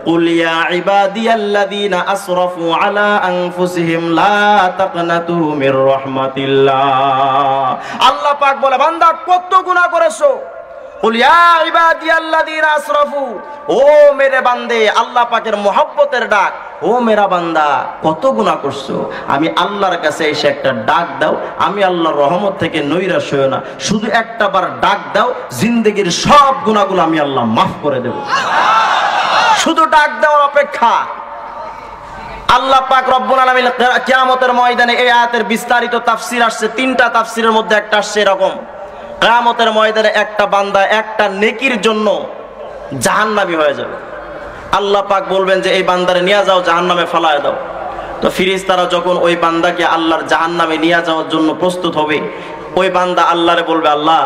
কুল ইয়া ইবাদিয়াল্লাযীনা আসরাফু আলা আনফুসিহিম লা তাকনাতু মির রাহমাতিল্লাহ। আল্লাহ পাক বলে, বান্দা কত গুনাহ করেছো। কুল ইয়া ইবাদিয়াল্লাযীনা আসরাফু, ও মেরে বান্দে, আল্লাহ পাকের মহব্বতের ডাক। ও মেরা বান্দা, কত গুনাহ করছো, আমি আল্লাহর কাছে এসে একটা ডাক দাও। আমি আল্লাহর রহমত থেকে নৈরাশ হইও না, শুধু একটা বার ডাক দাও, জিন্দেগির সব গুনাহগুলো আমি আল্লাহ মাফ করে দেব। শুধু ডাক দেওয়ার অপেক্ষা। আল্লাহ পাক রব্বুল আলামিন কিয়ামতের ময়দানে এই আয়াতের বিস্তারিত তাফসীর আসছে। 3টা তাফসীরের মধ্যে একটা আসছে এরকম, কিয়ামতের ময়দানে একটা বান্দা একটা নেকির জন্য জাহান্নামী হয়ে যাবে। আল্লাহ পাক বলবেন যে এই বান্দারে নিয়ে যাও, জাহান্নামে ফেলায় দাও। তো ফেরেশতারা যখন ওই বান্দাকে আল্লাহর জাহান্নামে নিয়ে যাওয়ার জন্য প্রস্তুত হবে, ওই বান্দা আল্লাহরে বলবে, আল্লাহ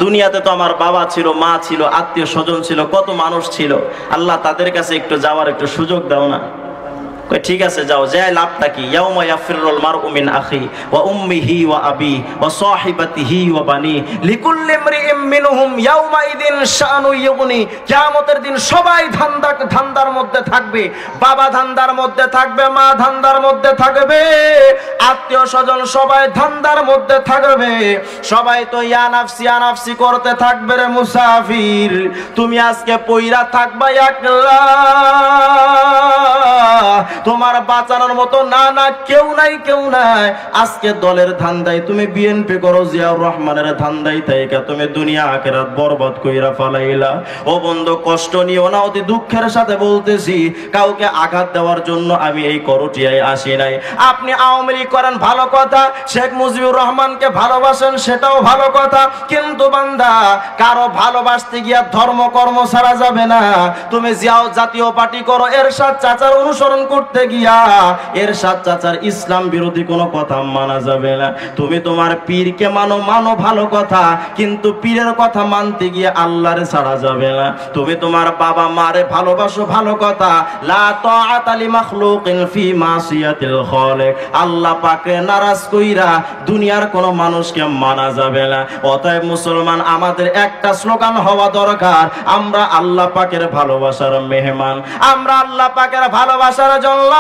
দুনিয়াতে তো আমার বাবা ছিল, মা ছিল, আত্মীয় স্বজন ছিল, কত মানুষ ছিল, আল্লাহ তাদের কাছে একটু যাওয়ার একটু সুযোগ দাও না। ঠিক আছে যাও, যাই লাভটা কি? ইয়াউমা ইয়াফিরুল মারউ মিন আখি ওয়া উম্মিহি ওয়া আবি ওয়া সাহিবাতিহি ওয়া বানি লিকুল্লি ইমরিইম মিনহুম ইয়াউমা ইদিন শানু ইউগনি। কিয়ামতের দিন সবাই ধান্দার মধ্যে থাকবে। বাবা ধান্দার মধ্যে থাকবে, মা ধান্দার মধ্যে থাকবে, আত্মীয় স্বজন সবাই ধান্দার মধ্যে থাকবে। সবাই তো ইয়া নাফসি করতে থাকবে। রে মুসাফির, তুমি আজকে পইরা থাকবা একলা। তোমার বাঁচানোর মতো না কেউ নাই। আজকে দলের ধান্দায় তুমি বিএনপি করো, জিয়াউর রহমানের ধান্দায় তাইকা তুমি দুনিয়া আখিরাত বরবাদ কইরা ফালাইলা। ও বন্ধু, কষ্ট নিও না, অতি দুঃখের সাথে বলতেছি, কাউকে আঘাত দেওয়ার জন্য আমি এই করটিয়ায় আসি নাই। আপনি আওয়ামী লীগ করেন, ভালো কথা, শেখ মুজিবুর রহমানকে ভালোবাসেন, সেটাও ভালো কথা, কিন্তু বান্দা কারো ভালোবাসতে গিয়া ধর্ম কর্ম ছাড়া যাবে না। তুমি জিয়াও জাতীয় পার্টি করো, এরশাদ চাচার অনুসরণ করতে গিয়া এরশাদ চাচার ইসলাম বিরোধী কোনো কথা মানা যাবে না। তুমি তোমার পীরকে মানো ভালো কথা, কিন্তু পীরের কথা মানতে গিয়ে আল্লাহর ছাড়া যাবে না। তুমি তোমার বাবা মারে ভালোবাসো, ভালো কথা, লা তাআতা লি মাখলুকিন ফি মাসিয়াতিল খালিক। আল্লাহ পাককে নারাজ কইরা দুনিয়ার কোনো মানুষকে মানা যাবে না। অতএব মুসলমান, আমাদের একটা স্লোগান হওয়া দরকার, আমরা আল্লাহ পাকের ভালোবাসার মেহমান। আমরা আল্লাহ পাকের ভালোবাসার জন্য,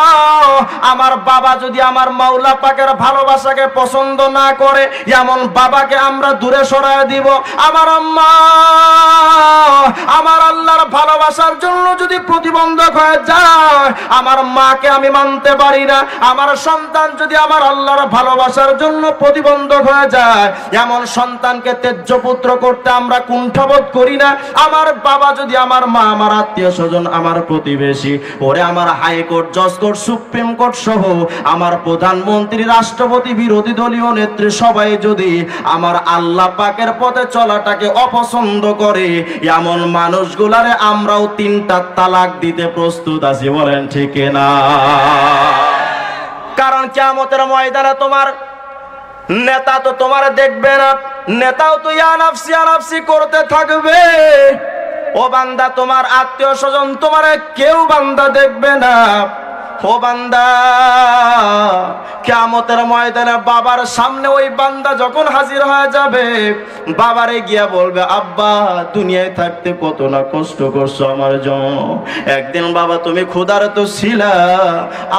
আমার বাবা যদি আমার মাওলা পাকের ভালোবাসাকে পছন্দ না করে, এমন বাবাকে আমরা দূরে সরায় দিব। আমার আম্মা আমার আল্লাহর ভালোবাসার জন্য যদি প্রতিবন্ধক হয়ে যায়, আমার মাকে আমি মানতে পারি না। আমার সন্তান যদি আমার আল্লাহর ভালোবাসার জন্য প্রতিবন্ধক হয়ে যায়, এমন সন্তানকে ত্যায্য পুত্র করতে আমরা কুণ্ঠাবোধ করি না। আমার বাবা যদি, আমার মা, আমার আত্মীয় স্বজন, আমার প্রতিবেশী, ওরে আমার হাইকোর্ট, জজ কোর্ট, সুপ্রিম কোর্ট সহ আমার প্রধানমন্ত্রী, রাষ্ট্রপতি, বিরোধী দলীয় নেত্রী সবাই যদি আমার আল্লাহ পাকের পথে চলাটাকে অপছন্দ করে, এমন মানুষগুলারে আমরাও 3টা তালাক দিতে প্রস্তুত আছি। বলেন ঠিক না? কারণ কিয়ামতের ময়দানে তোমার নেতা তো তোমার দেখবে না, নেতাও তো ইয়া নাফসি করতে থাকবে। ও বান্দা, তোমার আত্মীয় স্বজন তোমার কেউ বান্দা দেখবে না। ও বান্দা, কিয়ামতের ময়দানে বাবার সামনে ওই বান্দা যখন হাজির হয়ে যাবে, বাবারে গিয়া বলবে, আব্বা দুনিয়ায় থাকতে কত না কষ্ট করছো আমার জন্য। একদিন বাবা তুমি ক্ষুধার্ত ছিলা,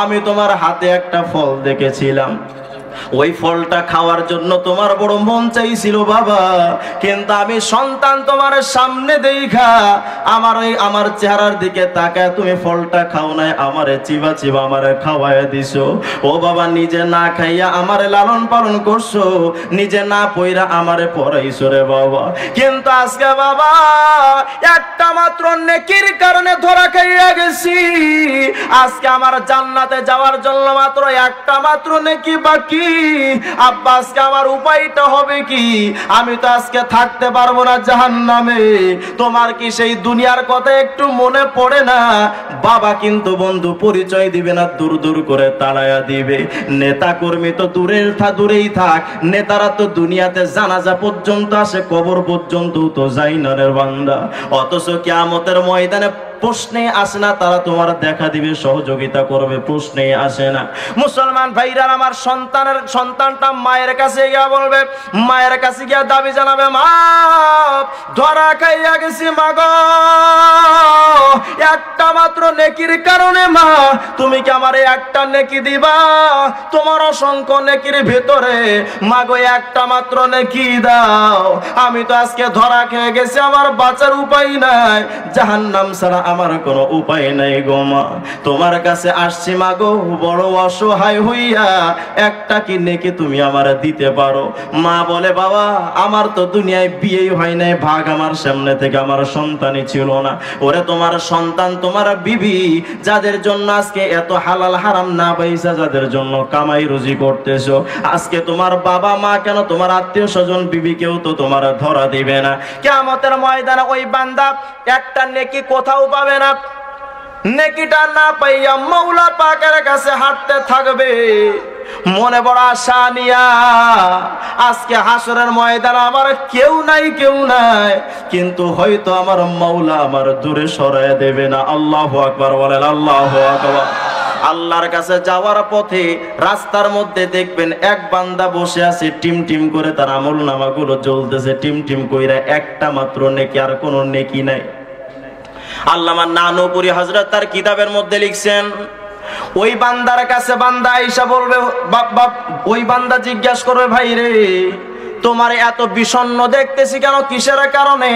আমি তোমার হাতে একটা ফল দেখেছিলাম, ওই ফলটা খাওয়ার জন্য তোমার বড় মন চাইছিল বাবা, কিন্তু আমি সন্তান তোমার সামনে দেখা আমার চেহারার দিকে তাকায় তুমি ফলটা খাও নাই, আমারে চিবা আমারে খাওয়ায় দিছো। ও বাবা, নিজে না খাইয়া আমারে লালন পালন করছো, নিজে না পইরা আমারে পড়াইছো রে বাবা। কিন্তু আজকে বাবা একটা মাত্র নেকির কারণে ধরা খাইয়া গেছি, আজকে আমার জান্নাতে যাওয়ার জন্য মাত্র একটা মাত্র নেকি বাকি। আব্বা আজকে আমার উপায়টা হবে কি? আমি তো আজকে থাকতে পারবো না জাহান্নামে। তোমার কি সেই দুনিয়ার কথা একটু মনে পড়ে না? বাবা কিন্তু বন্ধু পরিচয় দিবে না, দূর দূর করে তাড়ায়া দিবে। নেতা কর্মী তো দূরেই থাক, নেতারা তো দুনিয়াতে জানাজা পর্যন্ত আসে, কবর পর্যন্ত তো যাই না রে বান্দা। অথচ কিয়ামতের ময়দানে প্রশ্নে আসে না, তারা তোমার দেখা দিবে, সহযোগিতা করবে, প্রশ্নে আসে না। মুসলমান ভাইরা, আমার সন্তানটা মায়ের কাছে গিয়া বলবে, মায়ের কাছে গিয়া দাবি জানাবে, মা ধরা খাইয়া গেছি মা গো, একটা মাত্র নেকির কারণে মা তুমি কি আমারে একটা নেকি দিবা? তোমার অসংখ্য নেকির ভিতরে মা গো একটা মাত্র নেকি দাও। আমি তো আজকে ধরা খেয়ে গেছি, আমার বাঁচার উপায় নাই, জাহান্নাম ছাড়া আমার কোনো উপায় নাই গো মা। তোমার কাছে আসছি মা গো বড় অসহায় হইয়া, একটা কি নেকি তুমি আমার দিতে পারো? মা বলে, বাবা আমার তো দুনিয়ায় বিয়েই হয় নাই, ভাগ আমার সামনে থেকে আমার সন্তানই ছিল না। ওরে তোমার সন্তান, তোমার বিবি, যাদের জন্য আজকে এত হালাল হারাম না পয়সা, যাদের জন্য কামাই রুজি করতেছো, আজকে তোমার বাবা মা কেন, তোমার আত্মীয় স্বজন বিবি কেউ তো তোমার ধরা দিবে না। কিয়ামতের ময়দানে ওই বান্দা একটা নেকি কোথাও পাবে না। নেকিটা না পাইয়া মাওলা পাকের কাছে হাঁটতে থাকবে মনে বড় আশা নিয়া। আজকে হাসরের ময়দানে আমার কেউ নাই, কিন্তু হয়তো আমার মাওলা আমার দূরে সরায় দেবে না। আল্লাহু আকবার বলেন, আল্লাহু আকবার। আল্লাহর কাছে যাওয়ার পথে রাস্তার মধ্যে দেখবেন এক বান্দা বসে আছে, টিম টিম করে তার আমলনামাগুলো জ্বলতেছে, টিম টিম কইরা একটা মাত্র নেকি, আর কোনো নেকি নাই। আল্লামা নানুপুরি হযরত তার কিতাবের মধ্যে লিখছেন, ওই বান্দার কাছে বান্দা আয়েশা বলবে, বাপ ওই বান্দা জিজ্ঞাসা করবে, ভাই রে তোমার এত বিষণ্ণ দেখতেছি কেন, কিসের কারণে,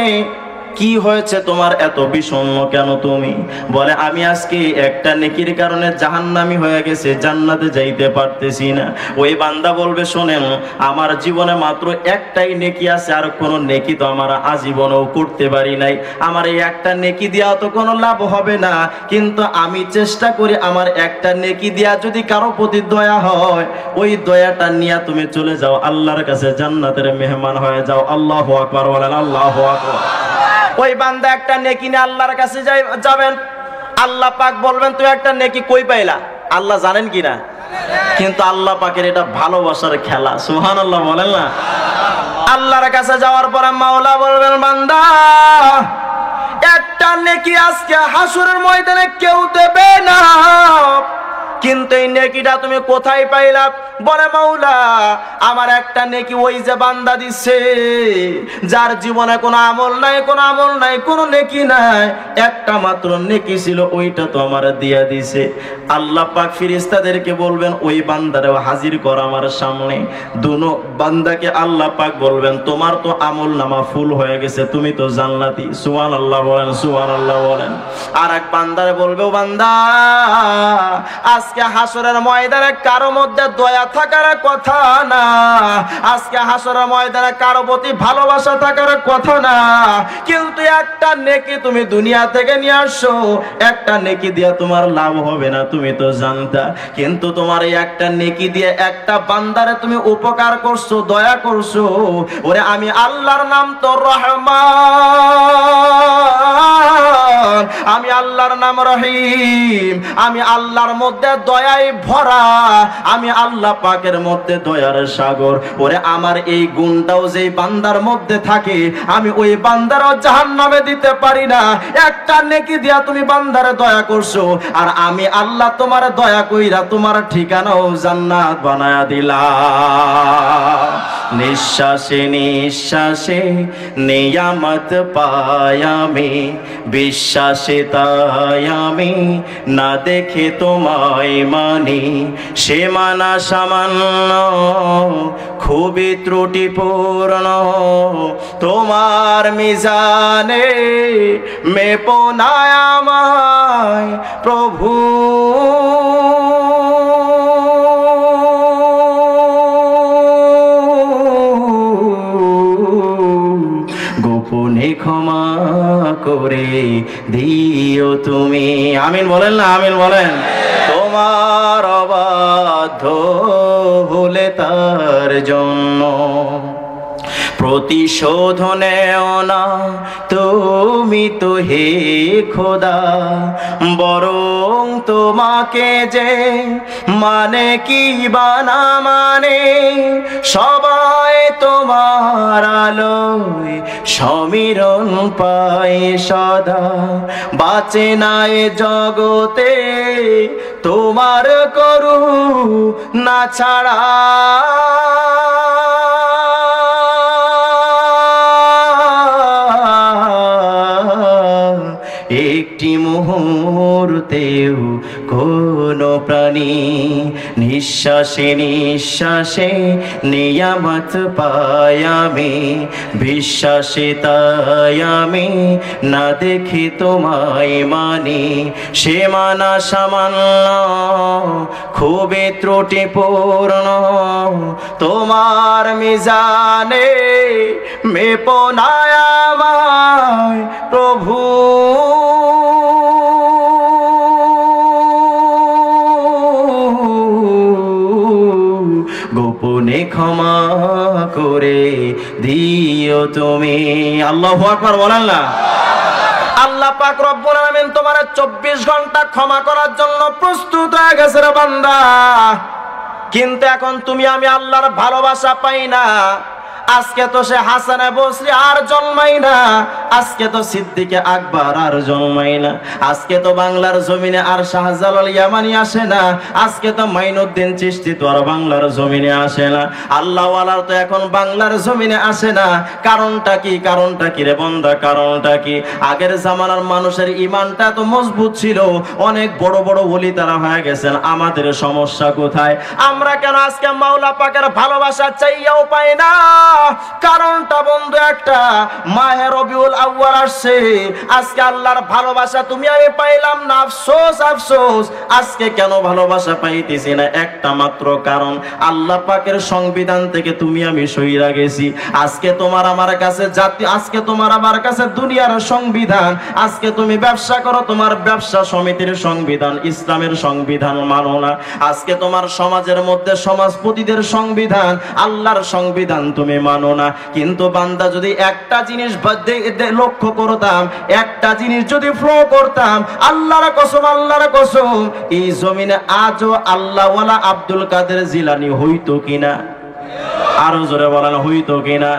কি হয়েছে তোমার এত বিষণ্ণ কেন তুমি? বলে, আমি আজকে একটা নেকির কারণে জাহান্নামী হয়ে গেছে, জান্নাতে যাইতে পারতেছি না। ওই বান্দা বলবে, শোনেন আমার জীবনে মাত্র একটাই নেকি আছে, আর কোনো নেকি তো আমার আজীবনেও করতে পারি নাই। আমার এই একটা নেকি দেওয়া তো কোনো লাভ হবে না, কিন্তু আমি চেষ্টা করি আমার একটা নেকি দেওয়া যদি কারো প্রতি দয়া হয়, ওই দয়াটা নিয়ে তুমি চলে যাও আল্লাহর কাছে, জান্নাতের মেহমান হয়ে যাও। আল্লাহু আকবার বলেন, আল্লাহু আকবার। ওই বান্দা একটা নেকি নিয়ে আল্লাহর কাছে যাবেন, আল্লাহ পাক বলবেন, তুই একটা নেকি কই পাইলা? আল্লাহ জানেন কিনা? কিন্তু আল্লাহ পাকের এটা ভালোবাসার খেলা, সুবহানাল্লাহ বলেন না। আল্লাহর কাছে যাওয়ার পরে মাওলা বলবেন, বান্দা একটা নেকি আজকে হাসরের ময়দানে কেউ দেবে না, কিন্তু এই নেকিটা তুমি কোথায় পাইলা? বলে, মাওলা আমার একটা নেকি ওই যে বান্দা দিচ্ছে, যার জীবনে কোনো আমল নাই, কোনো নেকি নাই, একটা মাত্র নেকি ছিল, ওইটা তো আমার দিয়া দিছে। আল্লাহ পাক ফেরেশতাদেরকে বলবেন, ওই বান্দারে হাজির কর আমার সামনে। দুনো বান্দাকে আল্লাহ পাক বলবেন, তোমার তো আমল নামা ফুল হয়ে গেছে, তুমি তো জান্নাতি। সুবহানাল্লাহ বলেন, সুবহানাল্লাহ বলেন। আর এক বান্দারে বলবে, ও বান্দা আজকে হাসরের ময়দানে কারো মধ্যে দয়া থাকার কথা না, আজকে হাসরের ময়দানে কারো প্রতি ভালোবাসা থাকার কথা না, কিন্তু একটা নেকি তুমি দুনিয়া থেকে নিয়ে আসছো, একটা নেকি দিয়ে তোমার লাভ হবে না, তুমি তো জানতা, কিন্তু তোমার এই একটা নেকি দিয়ে একটা বান্দারে তুমি উপকার করছো, দয়া করছো। ওরে আমি আল্লাহর নাম তো রহমান, আমি আল্লাহর নাম রহিম, আমি আল্লাহর মধ্যে দয়ায় ভরা, আমি আল্লাহ পাকের মধ্যে দয়ার সাগর। ওরে আমার এই গুণটাও যেই বান্দার মধ্যে থাকে, আমি ওই বান্দারও জাহান্নামে দিতে পারি না। একটা নেকি দিয়া তুমি বান্দারে দয়া করছো, আর আমি আল্লাহ তোমার দয়া কইরা তোমার ঠিকানাও জান্নাত বানায়া দিলাম। নিঃশ্বাসে নিঃশ্বাসে নিয়ামত পাই আমি, বিশ্বাসে তাই আমি না দেখে তোমায় মানি, সে মানা সামান্য খুবই ত্রুটিপূর্ণ, তোমার মিজানে মেপো না আমায় প্রভু। গোপনে ক্ষমা করে দিও তুমি। আমিন বলেন না, আমিন বলেন। তোমার অবাধ্য হলে তার জন্য প্রতিশোধ নেও না তুমি তো হে খোদা, বরং তোমাকে যে মানে কি বানা মানে, সবাই তোমার আলোয় সমীরণ পায় সদা, বাঁচে না এ জগতে তোমার করুণা ছাড়া। একটি মুহূর্তেও কোনো প্রাণী নিঃশ্বাসে নিঃশ্বাসে নিয়ামত পাই আমি, বিশ্বাসে তাই আমি না দেখি তোমায় মানি, সে মানা সামান্য খুবই ত্রুটিপূর্ণ, তোমার মিজানে মেপো না আমায় প্রভু। গোপনে ক্ষমা করে দিও তুমি। আল্লাহু আকবার বলেন না। আল্লাহ পাক রব্বুল আলামিন তোমার 24 ঘন্টা ক্ষমা করার জন্য প্রস্তুত হয়ে গেছে রে বান্দা। কিন্তু এখন তুমি আমি আল্লাহর ভালোবাসা পাই না। আজকে তো সে হাসান বসরি আর জন্মাই না, আজকে তো সিদ্দিকে আকবর আর জন্মাই না, আজকে তো বাংলার জমিনে আর শাহজালাল ইয়ামানি আসে না, আজকে তো মাইনুদ্দিন চিশতি তো আর বাংলার জমিনে আসে না, আল্লাহ ওয়ালার তো এখন বাংলার জমিনে আসে না। কারণটা কি? কারণটা কি রে বন্ধা? কারণটা কি? আগের জামানার মানুষের ইমানটা তো মজবুত ছিল, অনেক বড় বড় ওলি তারা হয়ে গেছেন। আমাদের সমস্যা কোথায়? আমরা কেন আজকে মাওলা পাকের ভালোবাসা চাইয়াও পাই না? কারণটা বন্ধু একটা, মাহে রবিউল আউয়াল আসছে, আজকে আল্লাহর ভালোবাসা তুমি আমি পাইলাম না। আফসোস আফসোস, আজকে কেন ভালোবাসা পাইতেছি না? একটা মাত্র কারণ, আল্লাহ পাকের সংবিধান থেকে তুমি আমি সইরা গেছি। আজকে তোমার আমার কাছে জাতি, আজকে তোমার আমার কাছে দুনিয়ার সংবিধান। আজকে তুমি ব্যবসা করো, তোমার ব্যবসা সমিতির সংবিধান, ইসলামের সংবিধান মানো না। আজকে তোমার সমাজের মধ্যে সমাজপতিদের সংবিধান, আল্লাহর সংবিধান তুমি মানো না। কিন্তু বান্দা যদি একটা জিনিস লক্ষ্য করতাম, একটা জিনিস যদি ফলো করতাম, আল্লাহর কসম, আল্লাহর কসম, এই জমিনে আজও আল্লাহওয়ালা আব্দুল কাদের জিলানী হইতো কিনা? আরো জোরে বলেন, হইতো কিনা?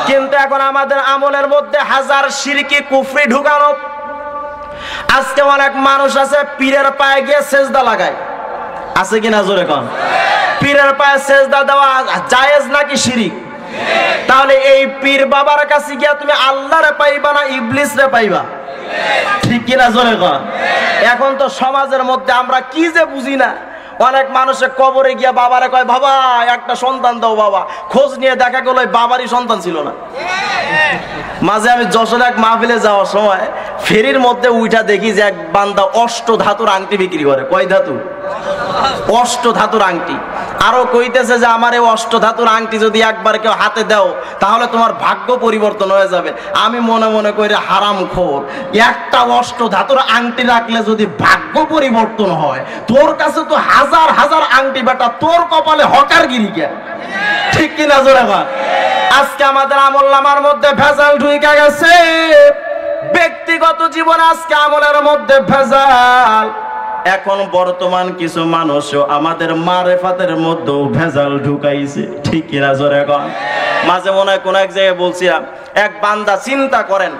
কিন্তু এখন আমাদের আমলের মধ্যে হাজার শিরকি কুফরি ঢুকানো। আজকে অনেক মানুষ আছে পীরের পায়ে গিয়ে সেজদা লাগায়, আছে কিনা? জোরে কোন। পীরের পায়ে সেজদা দেওয়া জায়েজ নাকি শিরিক? তাহলে এই পীর বাবার কাছে গিয়া তুমি আল্লাহরে পাইবা না ইবলিস রে পাইবা? ঠিক কিনা? জোরে কোন। এখন তো সমাজের মধ্যে আমরা কি যে বুঝি না, অনেক মানুষের কবরে গিয়া বাবারে কয়, বাবা একটা সন্তান দাও বাবা। খোঁজ নিয়ে দেখা গেল বাবারই সন্তান ছিল না। মাঝে আমি যশোরে এক মাহফিলে যাওয়ার সময় ফেরির মধ্যে উঠা দেখি যে এক বান্দা অষ্ট ধাতুর আংটি বিক্রি করে। কয় ধাতু? অষ্ট ধাতুর আংটি। আরো কইতেছে যে আমার এই অষ্ট ধাতুর আংটি যদি একবার কেউ হাতে দাও তাহলে তোমার ভাগ্য পরিবর্তন হয়ে যাবে। আমি মনে মনে করি হারামখোর, একটা অষ্ট ধাতুর আংটি রাখলে যদি ভাগ্য পরিবর্তন হয়, তোর কাছে তো হাজার হাজার আংটি, বেটা তোর কপালে হকারগিরি কে? ঠিক কিনা? জোরে বল। আজকে আমাদের আমলনামার মধ্যে ভেজাল ঢুকে গেছে, ব্যক্তিগত জীবন আজকে আমলের মধ্যে ভেজাল। এখন বর্তমান কিছু মানুষও আমাদের মারেফাতের মধ্যেও ভেজাল ঢুকাইছে। ঠিক কিনা? জোরে কন। মাঝে মনে হয় কোন এক জায়গায় বলছিলাম, এক বান্দা চিন্তা করেন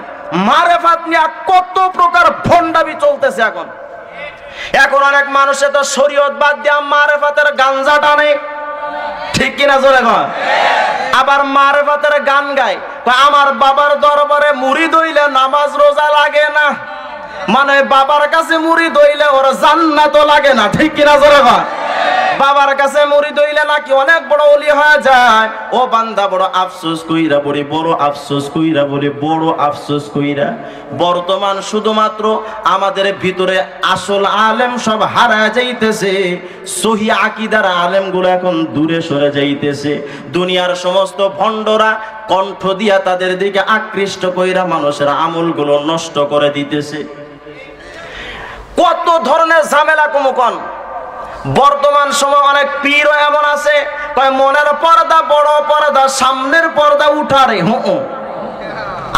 মারেফাত নিয়ে কত প্রকার ভণ্ডামি চলতেছে। এখন অনেক মানুষে তো শরীয়ত বাদ দিয়ে মারেফাতের গাঞ্জা টানে। ঠিক কিনা? জোরে কন। আবার মারেফাতের গান গায়, আমার বাবার দরবারে মুরিদ হইলে নামাজ রোজা লাগে না, মানে বাবার কাছে মুরিদ হইলে ওর জান্নাতও লাগে না। ঠিক কিনা? জোরে কন। বাবার কাছে মুরিদ হইলে নাকি অনেক বড় ওলি হয়ে যায়। ও বান্দা বড় আফসোস কইরা বলি, বড় আফসোস কইরা বলি, বড় আফসোস কইরা বর্তমান শুধুমাত্র আমাদের ভিতরে আসল আলেম সব হারায় যাইতেছে। সহি আকীদার আলেমগুলো এখন দূরে সরে যাইতেছে। দুনিয়ার সমস্ত ভণ্ডরা কণ্ঠ দিয়া তাদের দিকে আকৃষ্ট কইরা মানুষের আমলগুলো নষ্ট করে দিতেছে। কত ধরনের ঝামেলা কমকন। বর্তমান সময় অনেক পীর এমন আছে কয় মনের পর্দা বড় পর্দা, সামনের পর্দা উঠারে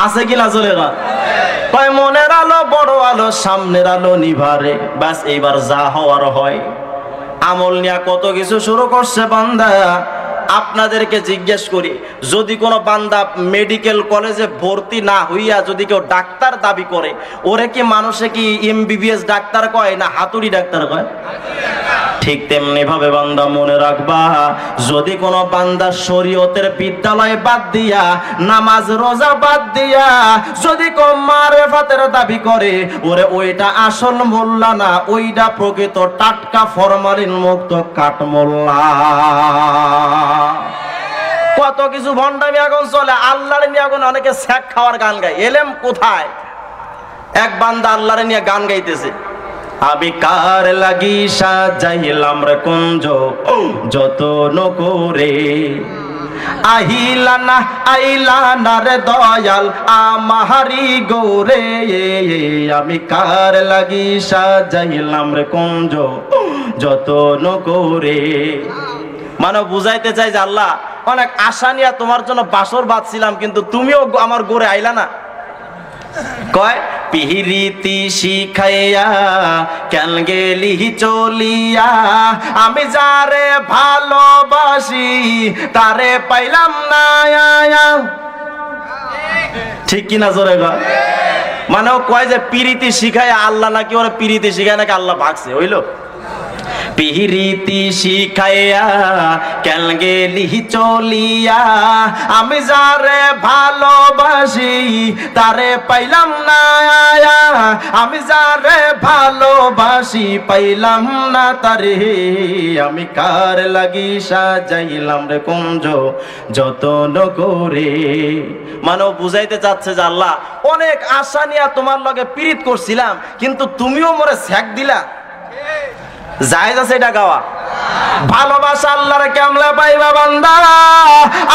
আছে কিনা চলে না, কয় মনের আলো বড় আলো, সামনের আলো নিভারে। ব্যাস এইবার যা হওয়ার হয়। আমল নিয়ে কত কিছু শুরু করছে বান্দা। আপনাদেরকে জিজ্ঞেস করি, যদি কোনো বান্দা মেডিকেল কলেজে ভর্তি না হইয়া যদি কেউ ডাক্তার দাবি করে, ওরে কি মানুষে কি এমবিবিএস ডাক্তার কয় না হাতুড়ি ডাক্তার কয়? ঠিক তেমনি ভাবে বান্দা মনে রাখবা, যদি কোনো বান্দা শরীয়তের বিদ্যালয় বাদ দিয়া, নামাজ রোজা বাদ দিয়া যদি কেউ মারেফাতের দাবি করে, ওরে ওইটা আসল মোল্লা না, ওইটা প্রকৃত টাটকা ফরমালিন মুক্ত কাঠ মোল্লা। কত কিছু ভণ্ডামি এখন চলে। আল্লাহর নিয়ে এখন অনেকে স্যাক খাওয়ার গান গায়। এলেম কোথায়? এক বান্দা আল্লাহর নিয়ে গান গাইতেছে, আমি কার লাগি সাজাইলাম রে কুঞ্জ যতন করে, আহিলা না রে দয়াল আমারি গোরে, আমি কার লাগি সাজাইলাম রে কুঞ্জ যতন করে। মানে বুঝাইতে চাই যে আল্লাহ অনেক আশা নিয়ে তোমার জন্য বাসর বাঁধছিলাম, কিন্তু তুমিও আমার গোরে আইলা না। কয় পিহিরিতি শিখাইয়া কেন গেলি চলিয়া, আমি যারে ভালোবাসি তারে পাইলাম না। ঠিক কিনা জোরে কয়? মানে কয় যে পিরিতি শিখাইয়া আল্লাহ নাকি ওরা পিরিতি শিখায় নাকি আল্লাহ ভাগছে, হইলো? পিরিতি শিখাইয়া কেন গেলি চলিয়া, আমি যারে ভালোবাসি তারে পাইলাম না। আমি যারে ভালোবাসি পাইলাম না তারে, আমি কার লাগি সাজাইলাম রে কুঞ্জ যতন করে। মানে বুঝাইতে চাচ্ছে যে আল্লাহ অনেক আশা নিয়ে তোমার লগে পীড়িত করছিলাম, কিন্তু তুমিও মোরে ছ্যাক দিলা। জায়েজ আছে এটা গাওয়া? ভালোবাসা আল্লাহর কেমনে পাইবা বান্দা?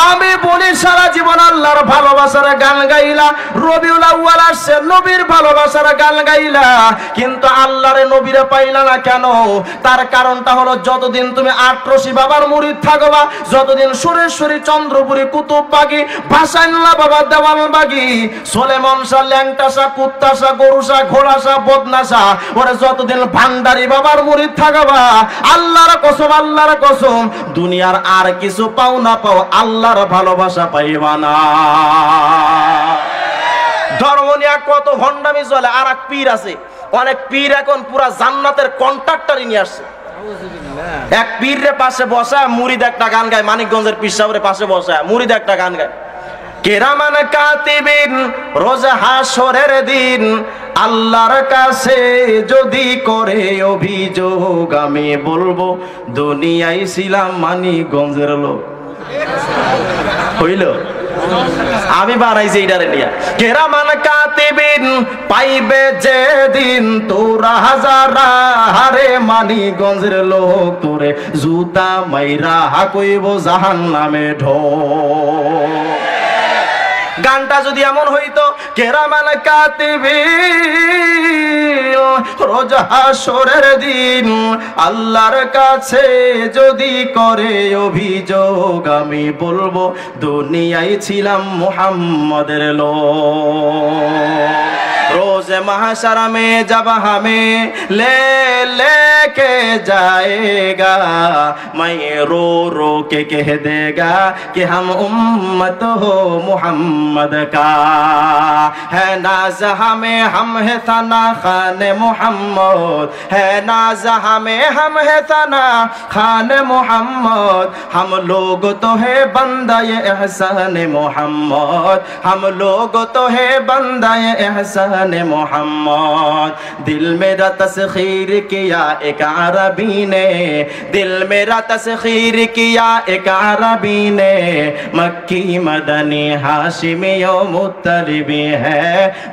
আমি বলি সারা জীবন আল্লাহর ভালোবাসার গান গাইলা, রবিউল আউয়াল আসছে নবীর ভালোবাসার গান গাইলা, কিন্তু আল্লাহর নবীরে পাইলা না কেন? তার কারণটা হলো যতদিন তুমি আটরশি বাবার মুরিদ থাকবা, যতদিন সুরেশ্বরী চন্দ্রপুরী কুতুববাগী ভাসাইল্লা বাবা দেওয়ালবাগী সোলেমন শাহ ল্যাংটা শাহ কুত্তা শাহ গরু শাহ ঘোড়া শাহ বদনা শাহ, ওরা যতদিন ভান্ডারি বাবার মুরিদ থাকবা, আল্লাহর কসম আল্লাহর কসম দুনিয়ার আর কিছু পাও না পাও, আল্লাহর ভালোবাসা পাইবা না। ধর্ম নিয়ে কত ভণ্ডামি চলে। আর এক পীর আছে, অনেক পীর এখন পুরা জান্নাতের কন্ট্রাক্টরই নিয়ে আসছে। এক পীরের পাশে বসা মুরিদ একটা গান গায়, মানিকগঞ্জের পীর সাহেবের পাশে বসা মুরিদ একটা গান গায়, কিরামান কাতিবিন রোজ হাসরের দিন আল্লাহর কাছে যদি করে অভিযোগ, আমি বলবো দুনিয়ায় ছিলাম মানিকগঞ্জের লোক। হইল? আমি বানাইছি এইটারে নিয়া। কিরামান কাতিবিন পাইবে যেদিন তোরা হাজারা হারে মানিকগঞ্জের লোক, তোরে জুতা মাইরা কইব জাহান্নামে ঢো। গানটা যদি এমন হইতো, কিরামান কাতিবিন রোজ হাসরের দিন আল্লাহর কাছে যদি করে অভিযোগ, আমি বলবো দুনিয়ায় ছিলাম মুহাম্মদের লোক। रोज़ महशर में जब हमें ले लेके जाएगा, मैं रो रो के कह देगा कि हम उम्मत हो मुहम्मद का, है नाज हमें हम है सना खाने मोहम्मद है नाज हमें हम है सना खान मोहम्मद हम लोग तो है बंदा ये एहसान मोहम्मद हम लोग तो है बंदा ये एहसान मोहम्मद दिल मेरा तस्खीर किया एक अरबी ने दिल मेरा तस्खीर किया एक अरबी ने मक्की मदनी हाशिमी ओ मुत्तलिबी है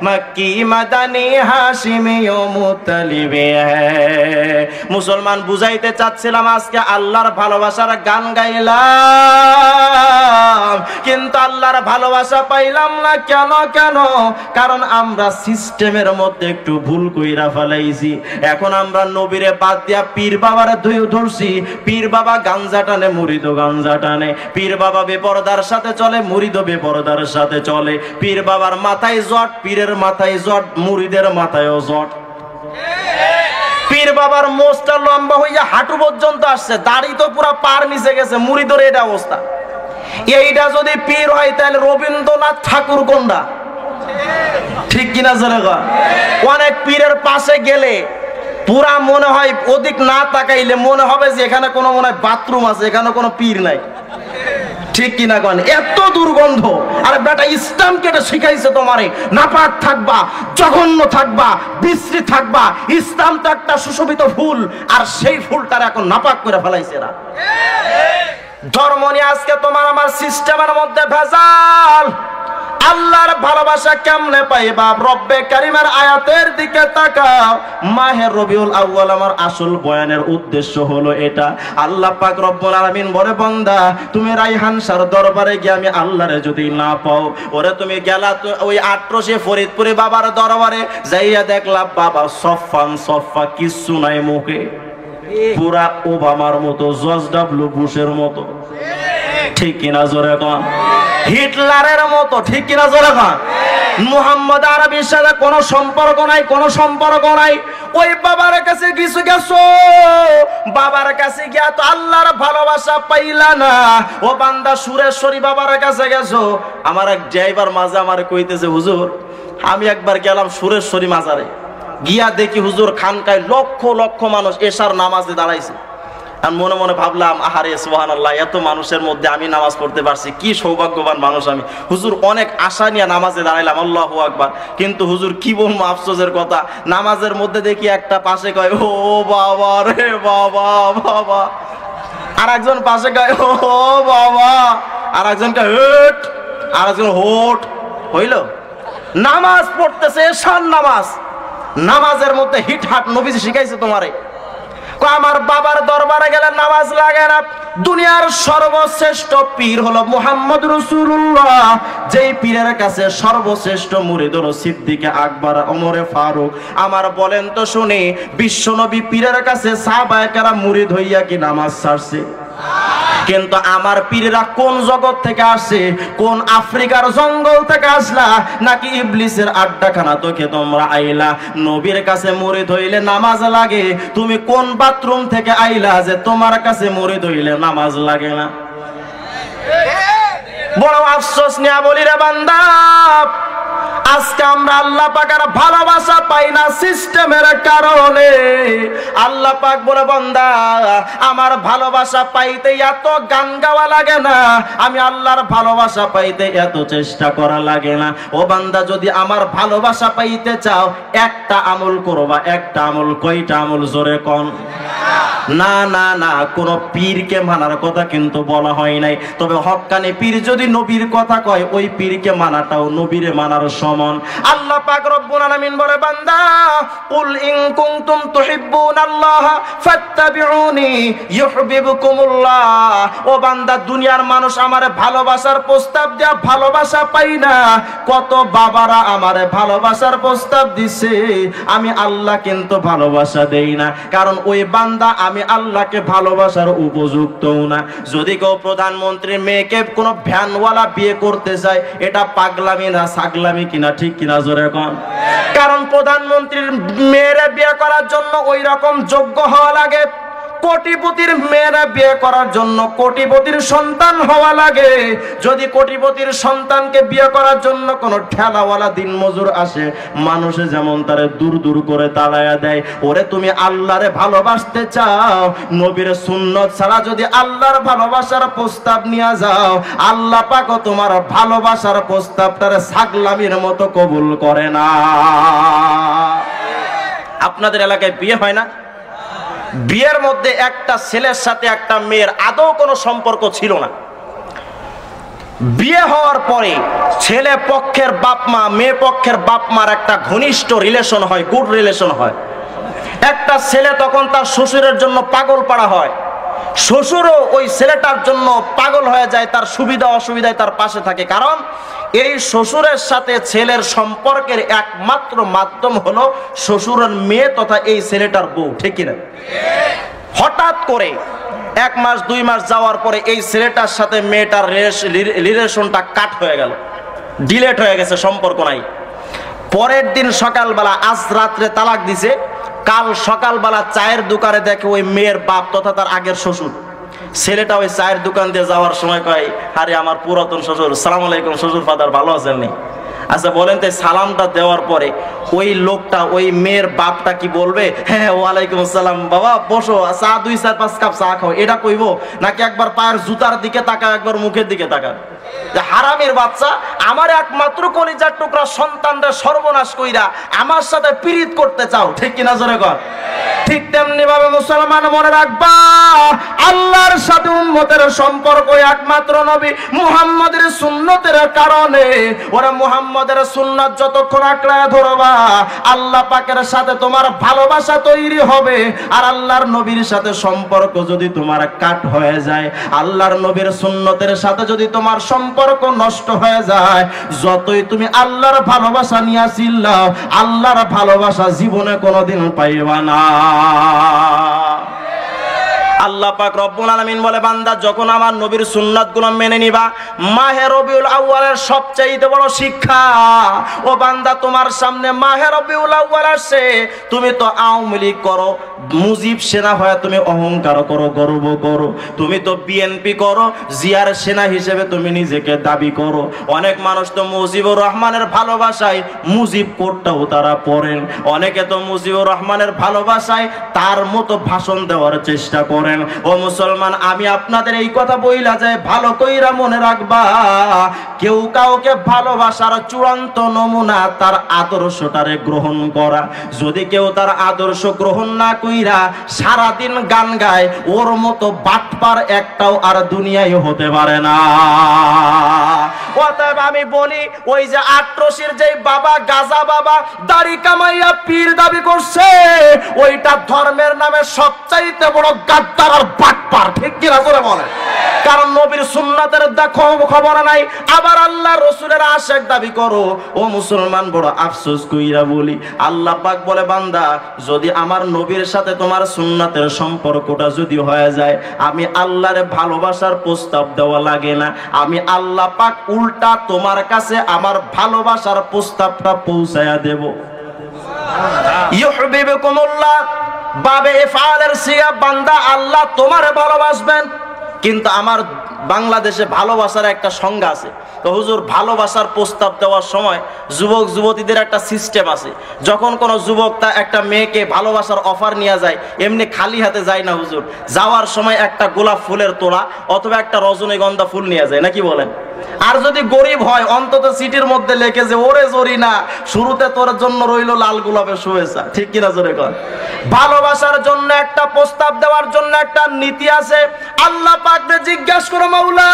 मक्की मदनी हाशिमी ओ मुत्तलिबी है मुसलमान बुझाइते চাচ্ছিলাম আজকে আল্লাহর ভালোবাসার গান গাইলাম কিন্তু আল্লাহর ভালোবাসা পাইলাম না কেন কেন কারণ আমরা সিস্টেমের মধ্যে একটু ভুল কইরা ফেলাইছি এখন আমরা নবীরে বাদ দিয়া পীর বাবারে ধরছি পীর বাবা গাঞ্জা টানে মুরিদও গাঞ্জা টানে পীর বাবা বেপরদার সাথে চলে মুরিদও বেপরদার সাথে চলে পীর বাবার মাথায় জট পীরের মাথায় জট মুরিদের মাথায়ও জট পীর বাবার মোচটা লম্বা হইয়া হাঁটু পর্যন্ত আসছে দাড়ি তো পুরো পার নিচে গেছে মুরিদের এটা অবস্থা এইটা যদি পীর হয় তাহলে রবীন্দ্রনাথ ঠাকুর কোনটা ঠিক কিনা জানেগা অনেক পীরের পাশে গেলে পুরা মনে হয় ওদিক না তাকাইলে মনে হবে যে এখানে কোনো মনে হয় বাথরুম আছে এখানে কোনো পীর নাই ঠিক কিনা কোন এত দুর্গন্ধ আরে বেটা ইসলাম কেটে শিখাইছে তোমারে নাপাক থাকবা জঘন্য থাকবা বিশ্রী থাকবা ইসলাম তো একটা সুশোভিত ফুল আর সেই ফুলটার এখন নাপাক করে ফেলাইছে এরা ধর্ম নিয়ে আজকে তোমার আমার সিস্টেমের মধ্যে ভেজাল আল্লাহর ভালোবাসা কেমনে পাইবা রব্বে কারীমের আয়াতের দিকে তাকাও মাহে রবিউল আউয়াল আমার আসল বয়ানের উদ্দেশ্য হলো এটা আল্লাহ পাক রব্বুল আলামিন বলে বান্দা তুমি রাইহান শাহর দরবারে গিয়ে আমি আল্লাহরে যদি না পাও ওরে তুমি গেলা ওই আটরশে ফরিদপুরে বাবার দরবারে যাইয়া দেখলা বাবা সফা কিছু নাই মুখে পুরা ওবামার মতো জর্জ ডব্লিউ বুশের মতো ঠিক কিনা জোরে কোন হিটলারের মতো ঠিক কিনা জোরে কোন মুহাম্মদ আরবির সাথে কোনো সম্পর্ক নাই ওই বাবার কাছে গেছো বাবার কাছে গিয়া তো আল্লাহর ভালোবাসা পাইলা না ও বান্দা সুরেশ্বরী বাবার কাছে গেছো আমার এক ড্রাইভার মাঝে আমারে কইতেছে হুজুর আমি একবার গেলাম সুরেশ্বরী মাজারে গিয়া দেখি হুজুর খানকায় লক্ষ লক্ষ মানুষ এশার নামাজে দাঁড়াইছে আর মনে মনে ভাবলাম আহারে সুবহানাল্লাহ এত মানুষের মধ্যে আমি নামাজ পড়তে পারছি কি সৌভাগ্যবান মানুষ আমি হুজুর অনেক আশা নিয়ে নামাজে দাঁড়াইলাম আল্লাহু আকবার কিন্তু হুজুর কি বলবো আফসোসের কথা নামাজের মধ্যে দেখি একটা পাশে কয় ও বাবা রে বাবা আর একজন পাশে কয় ও বাবা আর একজন কয় হট আর একজন হোট হইল নামাজ পড়তেছে এশার নামাজের মধ্যে হিট হাট নবীজি শিখাইছে তোমারে আমার বাবার দরবারে গেলে নামাজ লাগে না দুনিয়ার সর্বশ্রেষ্ঠ পীর হলো মুহাম্মদ রাসূলুল্লাহ যেই পীরের কাছে সর্বশ্রেষ্ঠ মুরিদ হলো সিদ্দিকে আকবর ওমরে ফারুক আমার বলেন তো শুনি বিশ্বনবী পীরের কাছে সাহাবায়ে কেরাম মুরিদ হইয়া কি নামাজ ছাড়ছে কিন্তু আমার পীররা কোন জগৎ থেকে আসে কোন আফ্রিকার জঙ্গল থেকে আসলা নাকি ইবলিসের আড্ডাখানা থেকে তোমরা আইলা নবীর কাছে মুরিদ হইলে নামাজ লাগে তুমি কোন বাথরুম থেকে আইলা যে তোমার কাছে মুরিদ হইলে নামাজ লাগে না বড় আফসোস নিয়া বলি রে বান্দা আজকে আমরা আল্লাহ পাকের ভালোবাসা পাই না সিস্টেমের কারণে আল্লাহ পাক বলে বান্দা আমার ভালোবাসা পাইতে এত গান গাওয়া লাগে না আমি আল্লাহর ভালোবাসা পাইতে এত চেষ্টা করা লাগে না ও বান্দা যদি আমার ভালোবাসা পাইতে চাও একটা আমল করবা একটা আমল কয়টা আমল জোরে কোন না না না কোন পীরকে মানার কথা কিন্তু বলা হয় নাই তবে হক্কানি পীর যদি নবীর কথা কয় ওই পীরকে মানাটাও নবীরে মানার সমান আল্লাহ পাক রব্বুল আলামিন বলে বান্দা কুল ইন কুনতুম তুহিব্বুনাল্লাহ ফাত্তাবিউনি ইউহিব্বুকুমুল্লাহ ও বান্দা দুনিয়ার মানুষ আমারে ভালোবাসার প্রস্তাব দেয়া ভালোবাসা পাই না কত বাবারা আমারে ভালোবাসার প্রস্তাব দিছে আমি আল্লাহ কিন্তু ভালোবাসা দেই না কারণ ওই বান্দা আমি আল্লাহকে ভালোবাসার উপযুক্তও না যদি কেউ প্রধানমন্ত্রীর মেয়েকে কোনো ভ্যানওয়ালা বিয়ে করতে চায় এটা পাগলামি না ছাগলামি কিনা ঠিক কিনা জোরে কোন কারণ প্রধানমন্ত্রীর মেয়েরে বিয়ে করার জন্য ওই রকম যোগ্য হওয়া লাগে কোটিপতির মেয়েরা বিয়ে করার জন্য কোটিপতির সন্তান হওয়া লাগে। যদি কোটিপতির সন্তানকে বিয়ে করার জন্য কোনো ঠেলাওয়ালা দিনমজুর আসে, মানুষে যেমন তারে দূর দূর করে তাড়ায়া দেয়, ওরে তুমি আল্লাহরে ভালোবাসতে চাও, নবীর সুন্নত ছাড়া যদি আল্লাহর ভালোবাসার প্রস্তাব নিয়ে যাও, আল্লাহ পাকও তোমার ভালোবাসার প্রস্তাবটারে ছাগলামির মতো কবুল করে না। আপনাদের এলাকায় বিয়ে হয় না? বিয়ের মধ্যে একটা ছেলের সাথে একটা মেয়ের আদৌ কোনো সম্পর্ক ছিল না। বিয়ে হওয়ার পরে ছেলে পক্ষের বাপ মা মেয়ে পক্ষের বাপ মার একটা ঘনিষ্ঠ রিলেশন হয়, গুড রিলেশন হয়। একটা ছেলে তখন তার শ্বশুরের জন্য পাগল পাড়া হয়, শ্বশুরও ওই ছেলেটার জন্য পাগল হয়ে যায়, তার সুবিধা অসুবিধায় তার পাশে থাকে। কারণ এই শ্বশুরের সাথে ছেলের সম্পর্কের একমাত্র মাধ্যম হলো শ্বশুরের মেয়ে তথা এই ছেলেটার বউ, ঠিক কিনা? হঠাৎ করে 1 মাস 2 মাস যাওয়ার পরে এই ছেলেটার সাথে মেয়েটার রিলেশনটা কাট হয়ে গেল, ডিলেট হয়ে গেছে, সম্পর্ক নাই। পরের দিন সকালবেলা, আজ রাত্রে তালাক দিছে, কাল সকালবেলা চায়ের দোকানে দেখে ওই মেয়ের বাপ তথা তার আগের শ্বশুর। ছেলেটা ওই চায়ের দোকান দিয়ে যাওয়ার সময় কয়, আরে আমার পুরাতন শ্বশুর, সালাম আলাইকুম শ্বশুর ফাদার, ভালো আছেন নি? আচ্ছা বলেন তো, সালামটা দেওয়ার পরে ওই লোকটা, ওই মেয়ের বাপটা কি বলবে? হ্যাঁ ওয়ালাইকুম আসসালাম, বাবা বসো, চা 2-4-5 কাপ চা খাও, এটা কইব? নাকি একবার পায়ের জুতার দিকে তাকা, একবার মুখের দিকে তাকা? হারামের বাচ্চা, আমার একমাত্র কলিজার টুকরা সন্তানরা সর্বনাশ কইরা আমার সাথে পীড়িত করতে চাও, ঠিক কিনা জোরে কর? ঠিক তেমনি ভাবে মুসলমান মনে রাখবা, আল্লাহর সাথে উম্মতের সম্পর্ক একমাত্র নবী মুহাম্মদের সুন্নতের কারণে। ওরা মুহাম্মদের সুন্নাত যতক্ষণ আঁকড়ে ধরবা, আল্লাহ পাকের সাথে তোমার ভালোবাসা তৈরি হবে। আর আল্লাহর নবীর সাথে সম্পর্ক যদি তোমার কাট হয়ে যায়, আল্লাহর নবীর সুন্নতের সাথে যদি তোমার সম্পর্ক নষ্ট হয়ে যায়, যতই তুমি আল্লাহর ভালোবাসা নিয়ে চিল্লাও, আল্লাহর ভালোবাসা জীবনে কোনোদিন পাইবা না। আল্লাহ পাক রব্বুল আলামিন বলে, বান্দা যখন আমার নবীর সুন্নাতগুলো মেনে নিবা, মাহে রবিউল আউয়ালের সবচেয়ে বড় শিক্ষা। ও বান্দা, তোমার সামনে মাহে রবিউল আউয়াল আসছে, তুমি তো আওয়ামী লীগ করো, মুজিব সেনা হয়ে তুমি অহংকার করো, গর্ব করো, তুমি তো বিএনপি করো, জিয়ার সেনা হিসেবে তুমি নিজেকে দাবি করো। অনেক মানুষ তো মুজিবুর রহমানের ভালোবাসায় মুজিব কোটটাও তারা পড়েন, অনেকে তো মুজিবুর রহমানের ভালোবাসায় তার মতো ভাষণ দেওয়ার চেষ্টা করেন। ও মুসলমান, আমি আপনাদের এই কথা বইলা যায় ভালো কইরা মনে রাখবা, কেউ কাউকে ভালোবাসার চূড়ান্ত নমুনা তার আদর্শটারে গ্রহণ করা। যদি কেউ তার আদর্শ গ্রহণ না কইরা সারাদিন গান গায়, ওর মতো বাটপার একটাও আর দুনিয়ায় হতে পারে না। অতএব আমি বলি, ওই যে আট্রসির যে বাবা, গাজা বাবা, দাড়ি কামাইয়া পীর দাবি করছে, ওইটা ধর্মের নামে সবচাইতে বড় গাদ্দার আর বাটপার, ঠিক কি না জোরে বলে? কারণ নবীর সুন্নাতের দেখো খবর নাই, আবার আল্লাহ রসুলের আশেক দাবি করো। ও মুসলমান, বড় আফসোস কইরা বলি, আল্লাহ পাক বলে, বান্দা যদি আমার নবীর সাথে তোমার সুন্নাতের সম্পর্কটা যদি হয়ে যায়, আমি আল্লাহরে ভালোবাসার প্রস্তাব দেওয়া লাগে না, আমি আল্লাহ পাক উল্টা তোমার কাছে আমার ভালোবাসার প্রস্তাবটা পৌঁছায়া দেব। ইউহিব্বুকুমুল্লাহ বাবে ইফআলের সিয়া, বান্দা আল্লাহ তোমারে ভালোবাসবেন। কিন্তু আমার বাংলাদেশে ভালোবাসার একটা সংজ্ঞা আছে। তো হুজুর, ভালোবাসার প্রস্তাব দেওয়ার সময় যুবক যুবতীদের একটা সিস্টেম আছে। যখন কোনো যুবক তা একটা মেয়েকে ভালোবাসার অফার নিয়ে যায়, এমনি খালি হাতে যায় না হুজুর, যাওয়ার সময় একটা গোলাপ ফুলের তোড়া অথবা একটা রজনীগন্ধা ফুল নিয়ে যায়, নাকি বলেন? আর যদি গরিব হয়, অন্তত সিটির মধ্যে লেখে যে, ওরে জরি না, শুরুতে তোর জন্য রইল লাল গোলাপের শুভেচ্ছা, ঠিক কিনা জোরে কর? ভালোবাসার জন্য একটা প্রস্তাব দেওয়ার জন্য একটা নীতি আছে। আল্লাহ পাককে জিজ্ঞাসা করো, মাওলা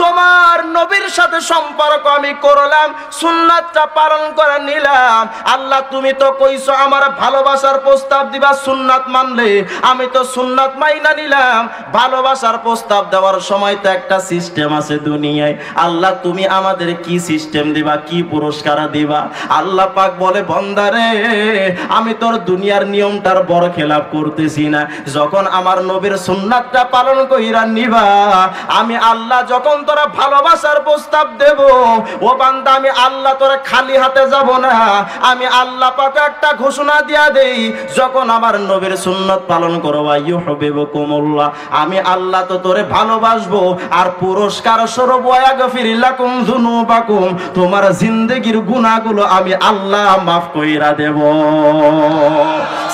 তোমার নবীর সাথে সম্পর্ক আমি করলাম, সুন্নাতটা পালন করে নিলাম, আল্লাহ তুমি তো কইছো আমার ভালোবাসার প্রস্তাব দিবা সুন্নাত মানলে, আমি তো সুন্নাত মাইনা নিলাম। ভালোবাসার প্রস্তাব দেওয়ার সময় তো একটা সিস্টেম আছে দুনিয়ায়, আল্লাহ তুমি আমাদের কি সিস্টেম দিবা, কি পুরস্কার দিবা? আল্লাহ পাক বলে, বান্দারে আমি তোর দুনিয়ার নিয়মটার বড় খেলাপ করতেছি না, যখন আমার নবীর সুন্নাতটা পালন কইরা নিবা, আমি আল্লাহ যখন তোরা ভালো ভালোবাসার প্রস্তাব দেব। ও বান্দা, আমি আল্লাহ তোরে খালি হাতে যাব না। আমি আল্লাহ পাক একটা ঘোষণা দিয়া দেই, যখন আমার নবীর সুন্নাত পালন করবা ইউহিব্বুকুমুল্লাহ, আমি আল্লাহ তো তোরে ভালোবাসবো। আর পুরস্কার স্বরূপ ওয়াগফির লাকুম যুনুবাকুম, তোমার জিন্দেগীর গুনাহগুলো আমি আল্লাহ মাফ কইরা দেব।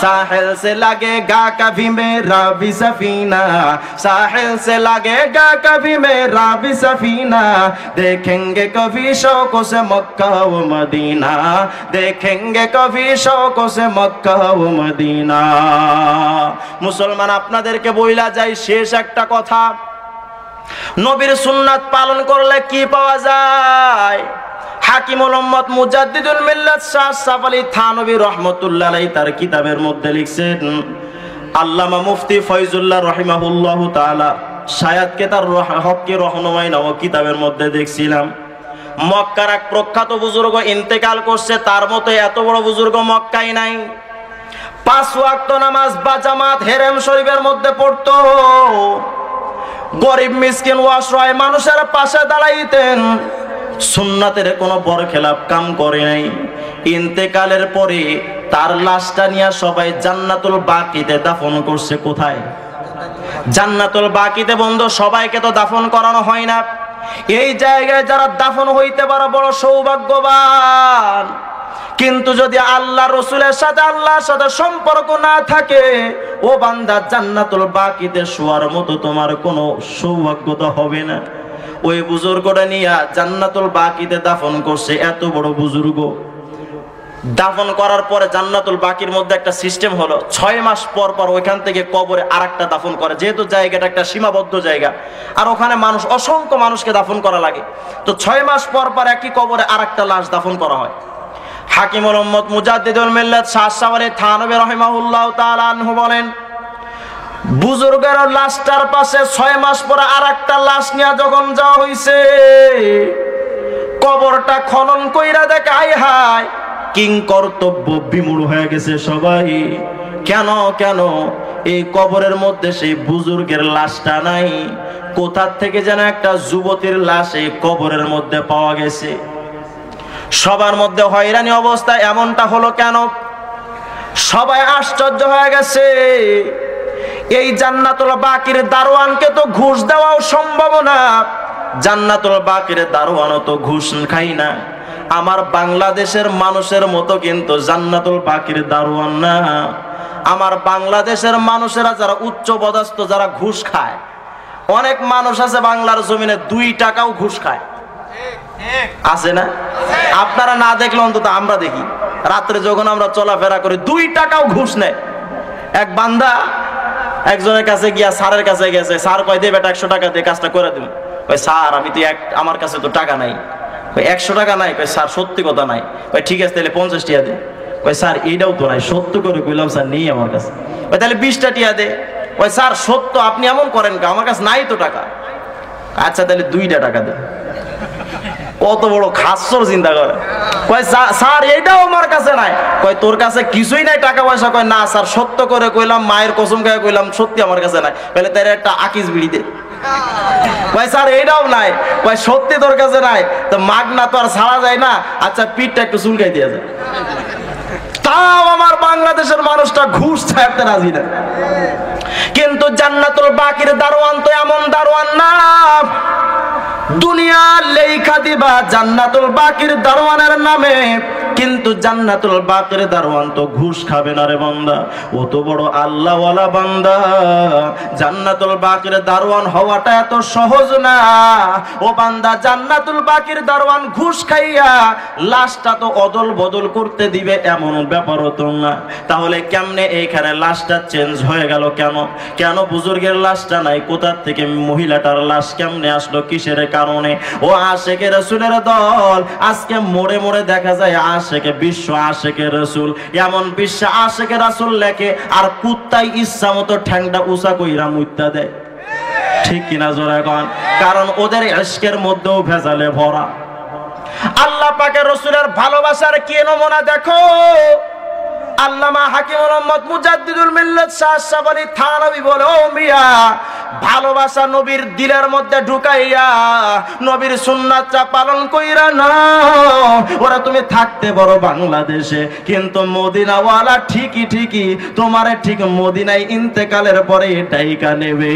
साहिल से लगेगा कभी मेरा भी सफीना, साहिल से लगेगा कभी मेरा भी सफीना, देखेंगे कभी शौकों से मक्का व मदीना, देखेंगे कभी शौकों से मक्का व मदीना। मुसलमान আপনাদেরকে বইলা যাই শেষ একটা কথা, নবীর সুন্নাত পালন করলে কি পাওয়া যায়? হাকিমুল উম্মত মুজাদ্দিদুল মিল্লাত শাহ আশরাফ আলী থানভী রাহমাতুল্লাহ আলাইহি তার কিতাবের মধ্যে লিখছেন, আল্লামা মুফতি ফয়জুল্লাহ রাহিমাহুল্লাহু তাআলা শায়াতকে তার হককে রহনুমাই নামক কিতাবের মধ্যে দেখছিলাম, মক্কার এক প্রখ্যাত বুজুর্গ ইন্তেকাল করছে, তার মতো এত বড় বুজুর্গ মক্কায় নাই। 5 ওয়াক্ত নামাজ বা জামাত হেরেম শরীফের মধ্যে পড়তো, গরিব মিসকিন ও অসহায় মানুষের পাশে দাঁড়াইতেন, সুন্নাতের কোনো বরখেলাপ কাম করে নাই। ইন্তেকালের পরে তার লাশটা নিয়ে সবাই জান্নাতুল বাকিতে দাফন করছে। কোথায়? জান্নাতুল বাকিতে। বন্ধু, সবাইকে তো দাফন করানো হয় না। এই জায়গায় যারা দাফন হইতে পারে বড় সৌভাগ্যবান। কিন্তু যদি আল্লাহ রসুলের সাথে আল্লাহর সাথে সম্পর্ক না থাকে, ও বান্দা, জান্নাতুল বাকিতে শোয়ার মতো তোমার কোনো সৌভাগ্য তো হবে না। ওই বুজুর্গটা নিয়ে জান্নাতুল বাকিতে দাফন করছে। এত বড় বুজুর্গ দাফন করার পরে জান্নাতুল বাকির মধ্যে একটা সিস্টেম হলো, 6 মাস পর পর ওইখান থেকে কবরে আরেকটা দাফন করে, যেহেতু জায়গাটা একটা সীমাবদ্ধ জায়গা আর ওখানে মানুষ অসংখ্য মানুষকে দাফন করা লাগে, তো 6 মাস পর পর একই কবরে আরেকটা লাশ দাফন করা হয়। হাকিমুল উম্মত মুজাদ্দিদুল মিল্লাত শাহ আশরাফ আলী থানভী রাহিমাহুল্লাহু তাআলা আনহু বলেন, বুজুর্গের লাশটার পাশে 6 মাস পরে আরেকটা লাশ নিয়ে যখন যাওয়া হইছে, কবরটা খনন কইরা দেখে আয় হায় কিং কর্তব্য বিমূঢ় হয়ে গেছে সবাই। কেন কেন? এই কবরের মধ্যে সেই বুজুর্গের লাশটা নাই, কোথা থেকে যেন একটা যুবতীর লাশ এই কবরের মধ্যে পাওয়া গেছে। সবার মধ্যে হয়রানি অবস্থা। এমনটা হলো কেন? সবাই আশ্চর্য হয়ে গেছে। এই জান্নাতুল বাকির দারোয়ানকে তো ঘুষ দেওয়াও সম্ভব না, জান্নাতুল বাকির দারোয়ানও তো ঘুষ খাই না। আমার বাংলাদেশের মানুষের মতো কিন্তু জান্নাতুল বাকির দারোয়ান না। আমার বাংলাদেশের মানুষেরা যারা উচ্চ পদস্থ, যারা ঘুষ খায়, অনেক মানুষ আছে বাংলার জমিনে 2 টাকাও ঘুষ খায়, আছে না? আপনারা না দেখলে অন্তত আমরা দেখি, রাত্রে যখন আমরা চলাফেরা করি 2 টাকাও ঘুষ নেয়। এক বান্দা একজনের কাছে গিয়া স্যারের কাছে গেছে, স্যার কয় দে বেটা 100 টাকা দিয়ে কাজটা করে দিন। কয় স্যার আমি তো আমার কাছে তো টাকা নাই। কয় 100 টাকা নাই? কয় স্যার সত্যি কথা নাই। কয় ঠিক আছে তাহলে 50 টাকা দে। কয় স্যার এইটাও তো নাই। সত্য করে কইলাম স্যার নেই আমার কাছে। কয় তাহলে 20 টাকা দে। কয় স্যার সত্য, আপনি এমন করেন কা, আমার কাছে নাই তো টাকা। আচ্ছা তাহলে 2 টাকা দে। কত বড় খাসর চিন্তা করে। কয় স্যার এইটাও আমার কাছে নাই। কয় তোর কাছে কিছুই নাই টাকা পয়সা? কয় না স্যার সত্য করে কইলাম, মায়ের কসম খায় কইলাম সত্যি আমার কাছে নাই। তাহলে তার একটা আকিস বিড়ি দে। কয় স্যার এইটাও নাই। কয় সত্যি তোর কাছে নাই? তো মাগনা তো আর ছাড়া যায় না। আচ্ছা পিঠটা একটু চুলকাই দিয়ে যায়। তাও আমার বাংলাদেশের মানুষটা ঘুষ ছাড়তে রাজি না। কিন্তু জান্নাতুল বাকির দারোয়ান তো এমন দারোয়ান না, দুনিয়া লেখা দিবা জান্নাতুল বাকির দারোয়ানের নামে, কিন্তু জান্নাতুল বাকির দারোয়ান তো ঘুষ খাবে না রে বান্দা। ও তো বড় আল্লাহওয়ালা বান্দা। জান্নাতুল বাকির দারোয়ান হওয়াটা এত সহজ না। ও বান্দা, জান্নাতুল বাকির দারোয়ান ঘুষ খাইয়া লাশটা তো অদল বদল করতে দিবে এমন ব্যাপারও তো না। তাহলে কেমনে এইখানে লাশটা চেঞ্জ হয়ে গেল? কেন কেন বুজুর্গের লাশটা নাই? কোথা থেকে মহিলাটার লাশ কেমনে আসলো? কিসের কারণে? ও আশেকে রাসূলের দল আজকে মোড়ে মোড়ে দেখা যায় আশেকে বিশ্ব আশেকে রাসূল, এমন বিশ্ব আশেকে রাসূল লেখে আর কুত্তাই ইচ্ছা মতো ঠ্যাংটা উঁচা কইরা মুইত্যা দেয়। ঠিক কিনা জোরে কোন? কারণ ওদের ইশকের মধ্যেও ভেজালে ভরা। আল্লাহ পাকের রাসূলের ভালোবাসার কি নমুনা দেখো। আল্লামা হাকিমুল উম্মত মুজাদ্দিদুল মিল্লাত শাহ আশরাফ আলী থানভী বলে, ও মিয়া ভালোবাসা নবীর দিলের মধ্যে ঢুকাইয়া নবীর সুন্নাতটা পালন কইরা না। ওরা তুমি থাকতে বড় বাংলাদেশে, কিন্তু মদিনাওয়ালা ঠিকই তোমারে ঠিক মদিনায় ইন্তেকালের পরে ডাইকা নেবে।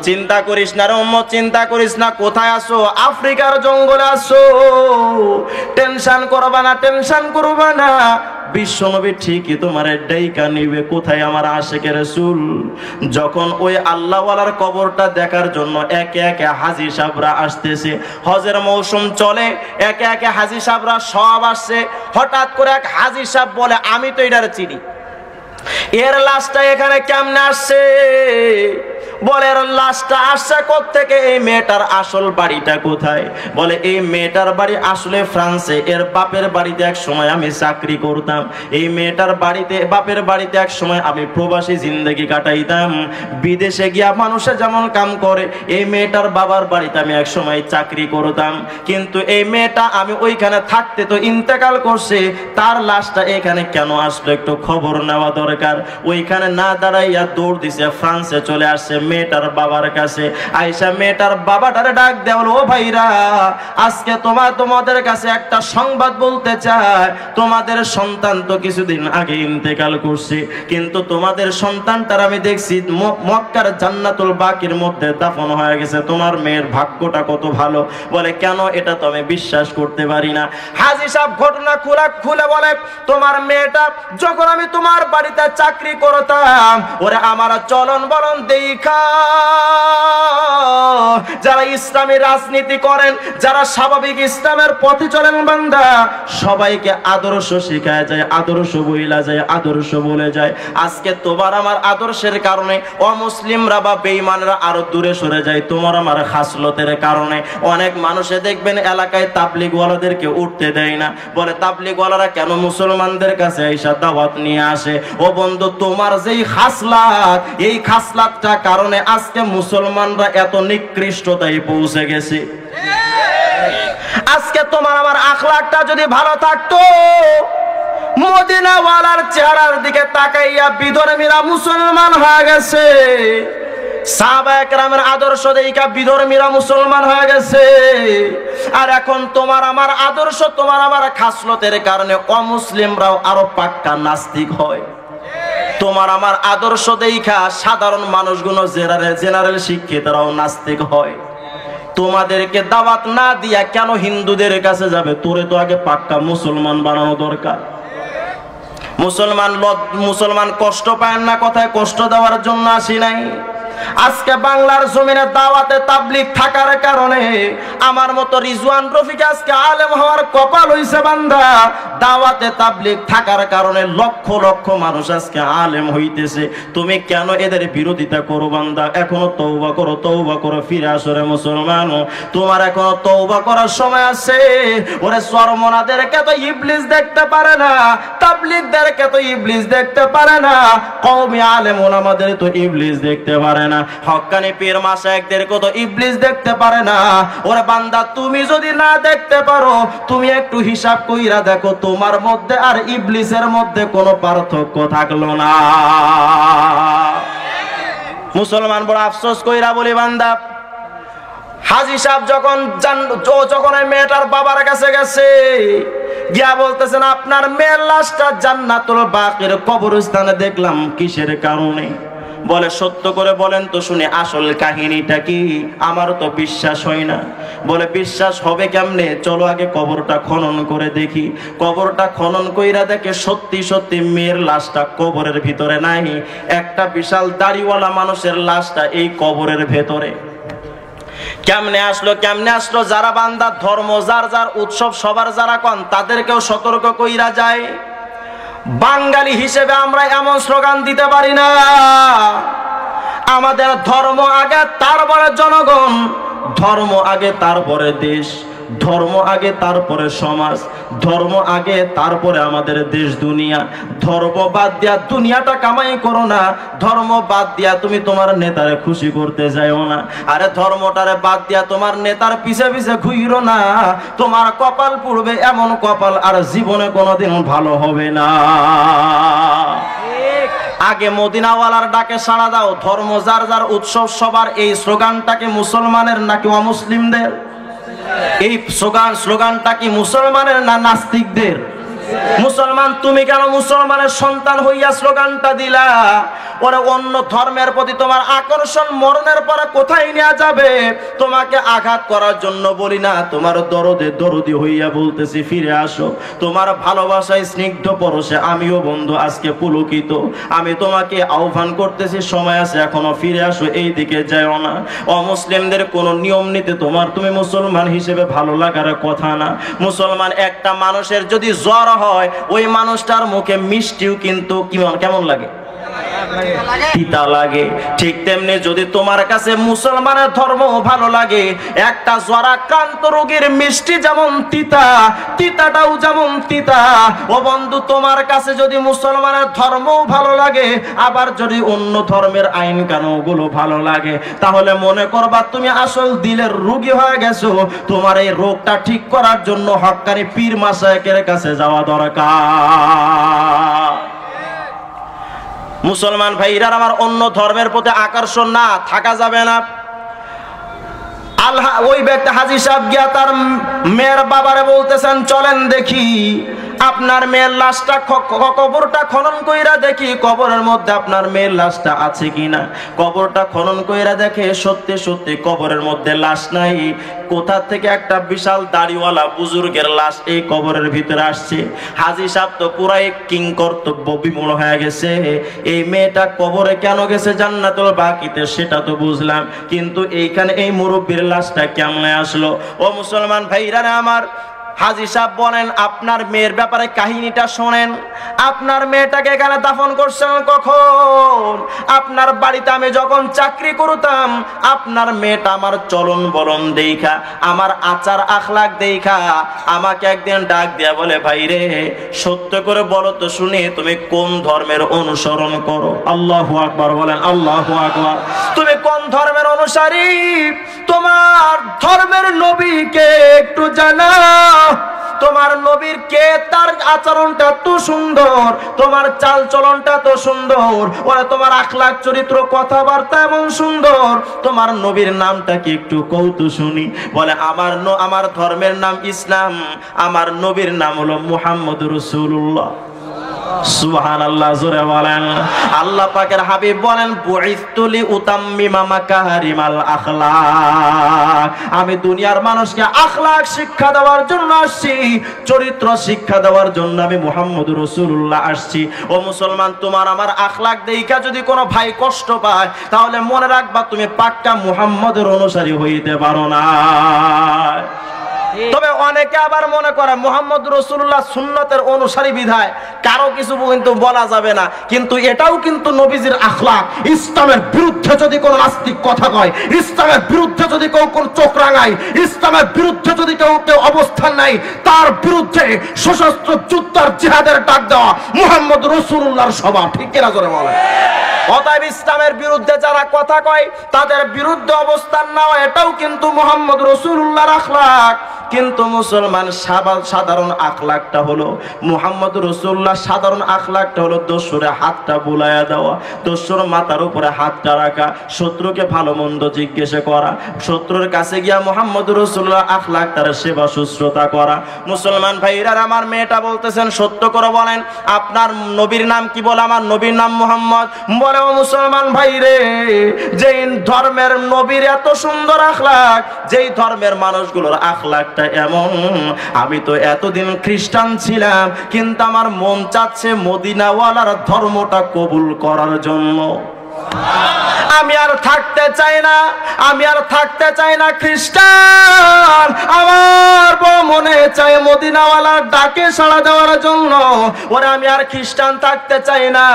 চিন্তা করিস না রে উম্মত, চিন্তা করিস না। কোথায় আসো? আফ্রিকার জঙ্গলে আসো। টেনশন করবা না। বিশ্বনবী ঠিকই তোমার ডাইকা নিবে। কোথায় আমার আশিকে রাসূল? যখন ওই আল্লাহওয়ালার কবরটা দেখার জন্য একে একে হাজী সাহেবরা আসতেছে, হজের মৌসুম চলে, একে একে হাজী সাহেবরা সব আসছে। হঠাৎ করে এক হাজী সাহেব বলে, আমি তো এটার চিনি, এর লাশটা এখানে কেমনে আসছে? বলে এর লাশটা আসছে কোত্থেকে? এই মেয়েটার আসল বাড়িটা কোথায়? বলে এই মেয়েটার বাড়ি আসলে ফ্রান্সে। এর বাপের বাড়িতে এক সময় আমি চাকরি করতাম। এই মেয়েটার বাড়িতে, বাপের বাড়িতে এক সময় আমি প্রবাসী জিন্দেগি কাটাইতাম। বিদেশে গিয়া মানুষে যেমন কাম করে, এই মেয়েটার বাবার বাড়িতে আমি এক সময় চাকরি করতাম। কিন্তু এই মেয়েটা আমি ওইখানে থাকতে তো ইন্তেকাল করছে, তার লাশটা এখানে কেন আসলো একটু খবর নেওয়া দরকার। ওইখানে না দাঁড়াইয়া দৌড় দিছে, ফ্রান্সে চলে আসছে মেয়েটার বাবার কাছে। আয়েশা মেয়েটার বাবাটারে ডাক দেয়া বলে, ও ভাইরা, আজকে তোমাদের কাছে একটা সংবাদ বলতে চাই। তোমাদের সন্তান তো কিছুদিন আগে ইন্তেকাল করছে, কিন্তু তোমাদের সন্তানটার আমি দেখছি মক্কার জান্নাতুল বাকির মধ্যে দাফন হয়ে গেছে। তোমার মেয়ের ভাগ্যটা কত ভালো। বলে কেন? এটা তো আমি বিশ্বাস করতে পারি না। হাজী সাহেব ঘটনা খুলে বলে, তোমার মেয়েটা যখন আমি তোমার বাড়িতে চাকরি করতাম, ওরে আমার চলন বলন দেখা যারা ইসলামী রাজনীতি করেন, যারা স্বাভাবিক ইসলামের পথে চলেন বান্দা, সবাইকে আদর্শ শিখায় যায়, আদর্শ বইলা যায়, আদর্শ বলে যায়। আজকে তোমার আমার আদর্শের কারণে অমুসলিমরা বা বেঈমানরা আরো দূরে সরে যায়, তোমার আমার খাসলতের কারণে। অনেক মানুষে দেখবেন এলাকায় তাবলিগওয়ালাদেরকে উঠতে দেয় না। বলে তাবলিগওয়ালারা কেন মুসলমানদের কাছে আইসা দাওয়াত নিয়ে আসে? ও বন্ধু, তোমার যেই খাসলাত, এই খাসলাতটা কারণে আজকে মুসলমানরা এত নিকৃষ্টতায় পৌঁছে গেছে। আজকে তোমার আমার আখলাকটা যদি ভালো থাকতো, মদিনাওয়ালার চেহারার দিকে তাকাইয়া বিধর্মীরা মুসলমান হয়ে গেছে। সাহাবায়ে কেরামের আদর্শ দেইখা বিধর্মীরা মুসলমান হয়ে গেছে। আর এখন তোমার আমার আদর্শ, তোমার আমার খাসলতের কারণে অমুসলিমরাও আরো পাক্কা নাস্তিক হয়। তোমার আমার আদর্শ দেইখা সাধারণ মানুষগুলো জেনারেল শিক্ষিতরাও নাস্তিক হয়। তোমাদেরকে দাওয়াত না দিয়া কেন হিন্দুদের কাছে যাবে? তোরে তো আগে পাক্কা মুসলমান বানানো দরকার। মুসলমান কষ্ট পায় না, কথায় কষ্ট দেওয়ার জন্য আসি নাই। আজকে বাংলার জমিনে দাওয়াতে তাবলীগ থাকার কারণে আমার মতো রিজওয়ান রফিক আজকে আলেম হওয়ার কপাল হইছে বান্দা। দাওয়াতে তাবলীগ থাকার কারণে লক্ষ লক্ষ মানুষ আজকে আলেম হইতেছে। তুমি কেন এদের বিরোধিতা করো বান্দা? এখনো তওবা করো, ফিরে আসো রে মুসলমান। তোমার এখনো তওবা করার সময় আছে। ওরে চরমনাদেরকে তো ইবলিস দেখতে পারে না, তাবলীগদেরকে তো ইবলিস দেখতে পারে না, কওমি আলেম ওলামাদের তো ইবলিস দেখতে পারে না, হক্কানি পীর মাশায়েখদেরকে তো ইবলিস দেখতে পারে না। ওরে বান্দা, তুমি যদি না দেখতে পারো, তুমি একটু হিসাব কইরা দেখো, তোমার মধ্যে আর ইবলিসের মধ্যে কোনো পার্থক্য থাকলো না। মুসলমান বড় আফসোস কইরা বলি বান্দা, হাজী সাহেব যখন এই মেয়েটার বাবার কাছে গেছে, গিয়া বলতেছেন, আপনার মেয়ের লাশটা জান্নাতুল বাকির কবরস্থানে দেখলাম, কিসের কারণে? বলে সত্য করে বলেন তো শুনে আসল কাহিনীটা কি? আমার তো বিশ্বাস হয় না। বলে বিশ্বাস হবে কেমনে? চলো আগে কবরটা খনন করে দেখি। কবরটা খনন কইরা দেখে সত্যি সত্যি মেয়ের লাশটা কবরের ভিতরে নাই, একটা বিশাল দাড়িওয়ালা মানুষের লাশটা এই কবরের ভেতরে। কেমনে আসলো? যারা বান্দা ধর্ম, যার উৎসব সবার যারা কন, তাদেরকেও সতর্ক কইরা যায়। বাঙালি হিসেবে আমরা এমন স্লোগান দিতে পারি না, আমাদের ধর্ম আগে তারপরে জনগণ, ধর্ম আগে তারপরে দেশ, ধর্ম আগে তারপরে সমাজ, ধর্ম আগে তারপরে আমাদের দেশ দুনিয়া। ধর্ম বাদ দিয়া দুনিয়াটা কামাই করো না, ধর্ম বাদ দিয়া তুমি তোমার নেতারে খুশি করতে যাও না। আরে ধর্মটারে বাদ দিয়া তোমার নেতার পিছে পিছে ঘুরো না, তোমার কপাল পুড়বে এমন কপাল আর জীবনে কোনোদিন ভালো হবে না। আগে মদিনাওয়ালার ডাকে সাড়া দাও। ধর্ম যার যার, উৎসব সবার, এই স্লোগানটাকে মুসলমানের নাকি অমুসলিমদের? এই স্লোগানটা কি মুসলমানের না নাস্তিকদের? মুসলমান। তুমি কেন মুসলমানের সন্তান হইয়া স্লোগানটা দিলা? ওরা অন্য ধর্মের প্রতি তোমার আকর্ষণ মরণের পরে কোথায় নিয়ে যাবে? তোমাকে আঘাত করার জন্য বলি না, তোমার দরদি হইয়া বলতেছি ফিরে আসো। তোমার ভালোবাসায় স্নিগ্ধ পরশে আমিও বন্ধু আজকে পুলকিত। আমি তোমাকে আহ্বান করতেছি, সময় আছে এখনো, ফিরে আসো, এই দিকে যাও না। অমুসলিমদের কোন নিয়ম নীতি তুমি মুসলমান হিসেবে ভালো লাগার কথা না। মুসলমান একটা মানুষের যদি জ্বর হয়, ওই মানুষটার মুখে মিষ্টিও কিন্তু কেমন লাগে? তিতা লাগে। ঠিক তেমনি যদি তোমার কাছে মুসলমানের ধর্ম ভালো লাগে, একটা জ্বরাক্রান্ত রোগীর মিষ্টি যেমন তিতা, তিতাটাও যেমন তিতা। ও বন্ধু, তোমার কাছে যদি মুসলমানের ধর্ম ভালো লাগে, আবার যদি অন্য ধর্মের আইন কানুনগুলো ভালো লাগে, তাহলে মনে করবা তুমি আসল দিলের রোগী হয়ে গেছো। তোমার এই রোগটা ঠিক করার জন্য হক্কানি পীর মাশায়েখের কাছে যাওয়া দরকার। মুসলমান ভাইরা আমার, অন্য ধর্মের প্রতি আকর্ষণ না থাকা যাবে না। আল্লাহ ওই ব্যক্তি হাজী সাহেব গিয়া তার মেয়ের বাবারে বলতেছেন, চলেন দেখি আপনার মেয়ের লাশটা, কবরটা খনন কইরা দেখি কবরের মধ্যে আপনার মেয়ের লাশটা আছে কিনা। কবরটা খনন কইরা দেখে সত্যি সত্যি কবরের মধ্যে লাশ নাই। কোথা থেকে একটা বিশাল দাড়িওয়ালা বুজুর্গের লাশ এই কবরের ভিতরে আসছে। হাজী সাহেব তো পুরাই কিংকর্তব্য বিমূঢ় হয়ে গেছে। এই মেয়েটা কবরে কেন গেছে জান্নাতুল বাকিতে সেটা তো বুঝলাম, কিন্তু এইখানে এই মুরব্বীর লাশটা কেমনে আসলো? ও মুসলমান ভাইরা আমার, হাজী সাহেব বলেন, আপনার মেয়ের ব্যাপারে কাহিনীটা শোনেন। আপনার মেয়েটাকে এখানে দাফন করছেন কখন? আপনার বাড়িতে আমি যখন চাকরি করতাম, আপনার মেয়েটা আমার চলন বলন দেখা, আমার আচার আখলাক দেখা আমাকে একদিন ডাক দিয়া বলে, ভাই রে, সত্য করে বলো তো শুনি, তুমি কোন ধর্মের অনুসরণ করো? আল্লাহু আকবার বলেন, আল্লাহু আকবার। তুমি কোন ধর্মের অনুসারী? তোমার ধর্মের নবীকে একটু জানাও। তোমার নবীর কে, তার আচরণটা তো সুন্দর, তোমার চাল চলনটা তো সুন্দর, ওরা তোমার আখলাক চরিত্র কথাবার্তা এমন সুন্দর। তোমার নবীর নামটা কি একটু কৌতু শুনি? বলে, আমার ধর্মের নাম ইসলাম, আমার নবীর নাম হলো মুহাম্মদুর রাসূলুল্লাহ। সুবহানাল্লাহ, জোরে বলেন। আল্লাহ পাকের হাবিব বলেন, বুইসতু লিউতাম্মিমা মাকারিমাল আখলাক। আমি দুনিয়ার মানুষকে আখলাক শিক্ষা দেওয়ার জন্য আসছি, চরিত্র শিক্ষা দেওয়ার জন্য আমি মুহাম্মদুর রাসূলুল্লাহ আসছি। ও মুসলমান, তোমার আমার আখলাক দেখা যদি কোনো ভাই কষ্ট পায়, তাহলে মনে রাখবা তুমি পাক্কা মুহাম্মদের অনুসারী হইতে পারো না। তবে অনেকে আবার মনে করে মুহাম্মদ রাসূলুল্লাহ সুন্নতের অনুসারী বিধায় কারো কিছু কিন্তু বলা যাবে না, কিন্তু এটাও কিন্তু নবীজির আখলাক। ইসলামের বিরুদ্ধে যদি কোনো নাস্তিক কথা কয়, ইসলামের বিরুদ্ধে যদি কেউ কোন চোখ রাঙায়, ইসলামের বিরুদ্ধে যদি কেউ অবস্থান নেয়, তার বিরুদ্ধে সশস্ত্র যুদ্ধের জিহাদের ডাক দেওয়া মুহাম্মদ রাসূলুল্লাহর স্বভাব। ঠিক কিনা জোরে বলেন? অতএব ইসলামের বিরুদ্ধে যারা কথা কয়, তাদের বিরুদ্ধে অবস্থান নেওয়া এটাও কিন্তু মুহাম্মদ রাসূলুল্লাহর আখলাক। কিন্তু মুসলমান সাধারণ আখলাকটা হলো, মুহাম্মদ রাসূলুল্লাহ সাধারণ আখলাকটা হলো দোসরে হাতটা বুলায়া দেওয়া, দোসর মাথার উপরে হাতটা রাখা, শত্রুকে ভালো মন্দ জিজ্ঞাসা করা, শত্রুর কাছে গিয়া মুহাম্মদ রাসূলুল্লাহ আখলাক তার সেবা শুশ্রূষা করা। মুসলমান ভাইরা আমার, মেয়েটা বলতেছেন, সত্য করে বলেন আপনার নবীর নাম কি? বলে, আমার নবীর নাম মুহাম্মদ। বলে, ও মুসলমান ভাইরে, যেই ধর্মের নবীর এত সুন্দর আখলাক, যেই ধর্মের মানুষগুলোর আখলাকটা এমন, আমি তো এতদিন খ্রিস্টান ছিলাম, কিন্তু আমার মন চাচ্ছে মদিনাওয়ালার ধর্মটা কবুল করার জন্য। আমি আর থাকতে চাই না, আমি আর থাকতে চাই না খ্রিস্টান, আমার মনে চাই মদিনাওয়ালার ডাকে সাড়া দেওয়ার জন্য। ওরে আমি আর খ্রিস্টান থাকতে চাই না।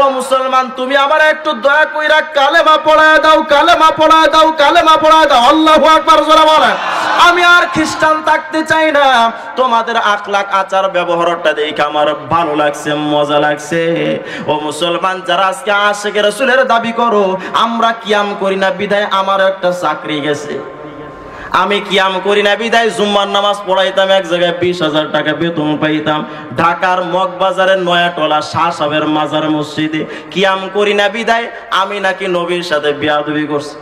ও মুসলমান, তুমি আমার একটু দয়া কইরা কালেমা পড়ায় দাও, কালেমা পড়ায় দাও, কালেমা পড়ায় দাও। আল্লাহু আকবার জোরে বলেন। আমি আর খ্রিস্টান থাকতে চাই না। তোমাদের আখলাক আচার ব্যবহারটা দেখে আমার ভালো লাগছে, মজা লাগছে। ও মুসলমান, যারা আজকে আশিকে রাসূলের দাবি করো, আমরা কিয়াম করি না বিধায় আমার একটা চাকরি গেছে, আমি কিয়াম করি না বিদায় জুম্মার নামাজ পড়াইতাম, এক জায়গায় 20,000 টাকা বেতন পাইতাম। ঢাকার মগবাজারের নয়াটলা শাহ সাহেবের মাজার মসজিদে কিয়াম করি না বিদায় আমি নাকি নবীর সাথে বেয়াদবি করছি।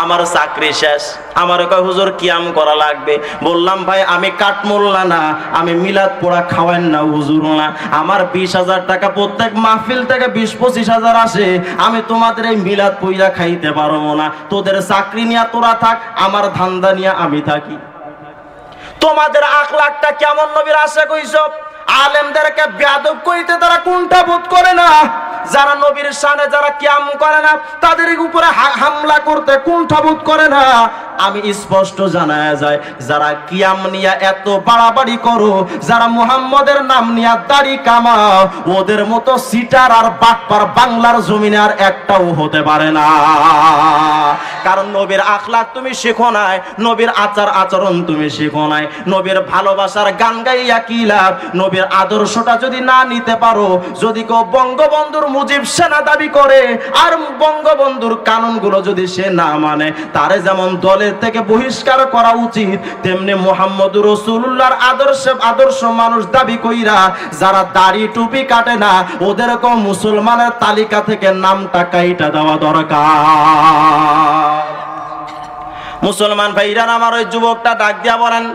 আমার চাকরি শেষ, আমার কয় হুজুর কিয়াম করা লাগবে। বললাম ভাই আমি কাঠমোল্লা না, আমি মিলাদ পড়া খাওয়ান না হুজুর না। আমার 20,000 টাকা প্রত্যেক মাহফিল থেকে 20-25,000 আসে, আমি তোমাদের এই মিলাদ পইরা খাইতে পারবো না। তোদের চাকরি নিয়ে তোরা থাক, আমার ধান্দা নিয়ে আমি থাকি। তোমাদের আখলাকটা কেমন নবীর আশা কইছো? আলেমদেরকে বেয়াদব কইতে তারা কোনটা বোধ করে না? যারা নবীর শানে যারা কিয়াম করে না তাদের উপরে হামলা করতে কোনটা বোধ করে না? আমি স্পষ্ট জানা যায়, যারা কিয়াম নিয়ে এত বাড়াবাড়ি করো, যারা মুহাম্মদের নাম নিয়ে দাড়ি কামাও, ওদের মতো সিটার আর বাটপার বাংলার জমিনে আর একটাও হতে পারে না। কারণ নবীর আখলাক তুমি শেখো নাই, নবীর আচার আচরণ তুমি শেখো নাই। নবীর ভালোবাসার গান গাইয়া কি লাভ? নবীর আদর্শটা যদি না নিতে পারো, যদি কেউ বঙ্গবন্ধুর মুজিব সেনা দাবি করে আর বঙ্গবন্ধুর কানুনগুলো যদি সে না মানে, তারে যেমন দলের থেকে বহিষ্কার করা উচিত, তেমনি মুহাম্মদুর রাসূলুল্লাহর আদর্শ মানুষ দাবি কইরা যারা দাড়ি টুপি কাটে না, ওদেরকে মুসলমানের তালিকা থেকে নামটা কাইটা দেওয়া দরকার। মুসলমান ভাইরা আমার ওই যুবকটা ডাক দিয়া বলেন,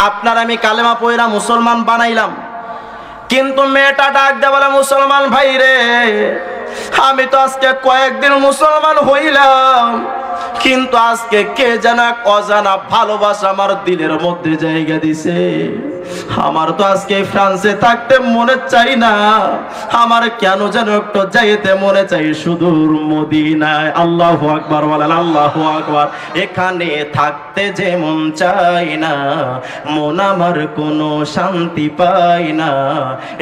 আপনার আমি কালেমা পয়রা মুসলমান বানাইলাম, কিন্তু মেয়েটা ডাক দেয়া বলে, মুসলমান ভাই রে, আমি তো আজকে কয়েকদিন মুসলমান হইলাম, কিন্তু আজকে কে যেন এক অজানা ভালোবাসা আমার দিলের মধ্যে জায়গা দিছে। আমার তো আজকে ফ্রান্সে থাকতে মনে চাই না, আমার কেন যেন একটু যাইতে মনে চাই সুদূর মদিনায়। আল্লাহু আকবার বলেন, আল্লাহু আকবার। এখানে থাকতে যে মন চাই না, মন আমার কোনো শান্তি পাই না।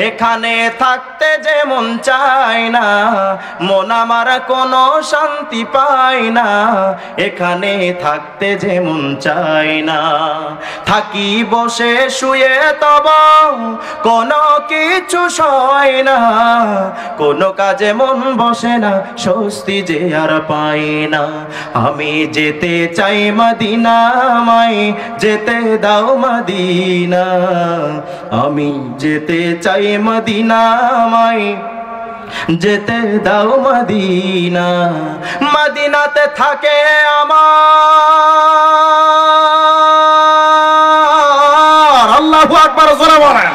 এখানে থাকতে যে মন চাই না, মন আমার কোনো শান্তি পাই না। এখানে থাকতে যে মন চাই না, থাকি বসে শুয়ে তব কোনো কিছু সয় না, কোনো কাজে মন বসে না, স্বস্তি যে আর পাই না। আমি যেতে চাই মদিনা, আমায় যেতে দাও মদিনা। আমি যেতে চাই মদিনা, আমায় যেতে দাও মদিনা। মদিনাতে থাকে আমার, আল্লাহু আকবার জোরে বলেন,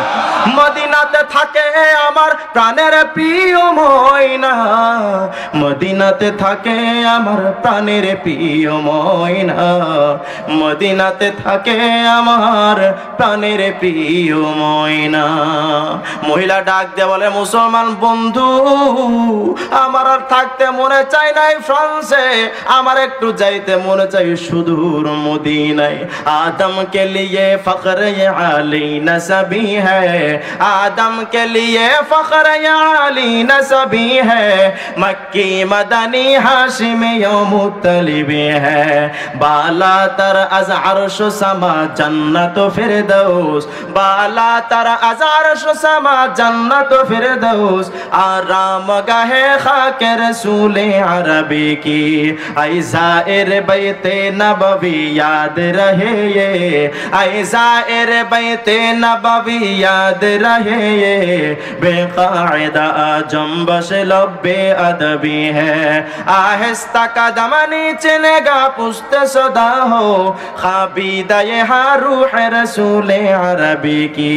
মদিনাতে থাকে আমার প্রাণের প্রিয় ময়না। মদিনাতে থাকে আমার প্রাণের প্রিয় ময়না। মদিনাতে থাকে আমার প্রাণের প্রিয় ময়না। মহিলা ডাক দিয়ে বলে, মুসলমান বন্ধু, আমার আর থাকতে মনে চাই নাই ফ্রান্সে, আমার একটু যাইতে মনে চাই সুদূর মদিনায়। আদম কে লিয়ে ফখর আলী নসবি হ্যায়, आदम के लिए फख्र अली नसबी है। मक्की मदनी हाशिमी मुत्तलिबी है। बाला तर अज़ अर्श समा जन्नत फिरदौस, बाला तर अज़ अर्श समा जन्नत फिरदौस। आराम गाहे खाके रसूल अरबी की, ऐ ज़ाइर बैते नबवी याद रहे ये, ऐ ज़ाइर बैते नबवी याद रहे ये। बेकायदा जंबश लब्बे अदबी है, आहिस्ता कदम नीचे नेगा पुश्त सदा हो। खाबीदा ये रूह रसूल अरबी की,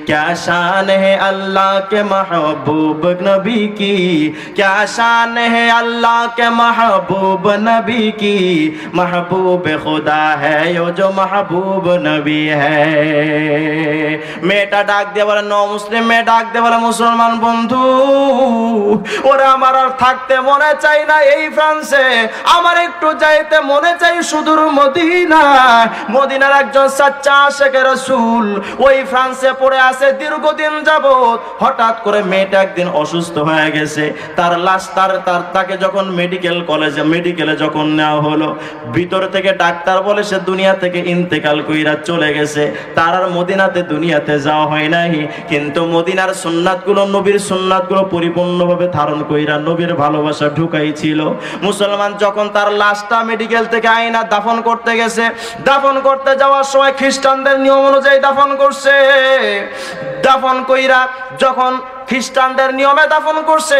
क्या शान है अल्लाह के महबूब नबी की, क्या शान है अल्लाह के महबूब नबी की। महबूब खुदा है यो जो महबूब नबी है। मेटा डाक दे বলে, ন মুসলিম মেয়ে ডাক দে বলে, মুসলমান বন্ধু, ওরা আমার আর থাকতে মনে চাই না এই ফ্রান্সে, আমার একটু যাইতে মনে চাই সুদূর মদিনা। মদিনার একজন সাচ্চা আশিক রাসূল ওই ফ্রান্সে পড়ে আছে দীর্ঘদিন যাবত। হঠাৎ করে মেয়েটা একদিন অসুস্থ হয়ে গেছে, তার লাশ তাকে যখন মেডিকেলে যখন নেওয়া হলো, ভিতর থেকে ডাক্তার বলে সে দুনিয়া থেকে ইন্তেকাল কইরা চলে গেছে, তার আর মদিনাতে দুনিয়াতে যাওয়া হয় নাই। কিন্তু মদিনার সুন্নাতগুলো, নবীর সুন্নাতগুলো পরিপূর্ণভাবে ধারণ কইরা নবীর ভালোবাসা ঢুকাইছিল। মুসলমান যখন তার লাশটা মেডিকেল থেকে আইনা দাফন করতে গেছে, দাফন করতে যাওয়ার সময় খ্রিস্টানদের নিয়ম অনুযায়ী দাফন করছে। দাফন কইরা যখন খ্রিস্টানদের নিয়মে দাফন করছে,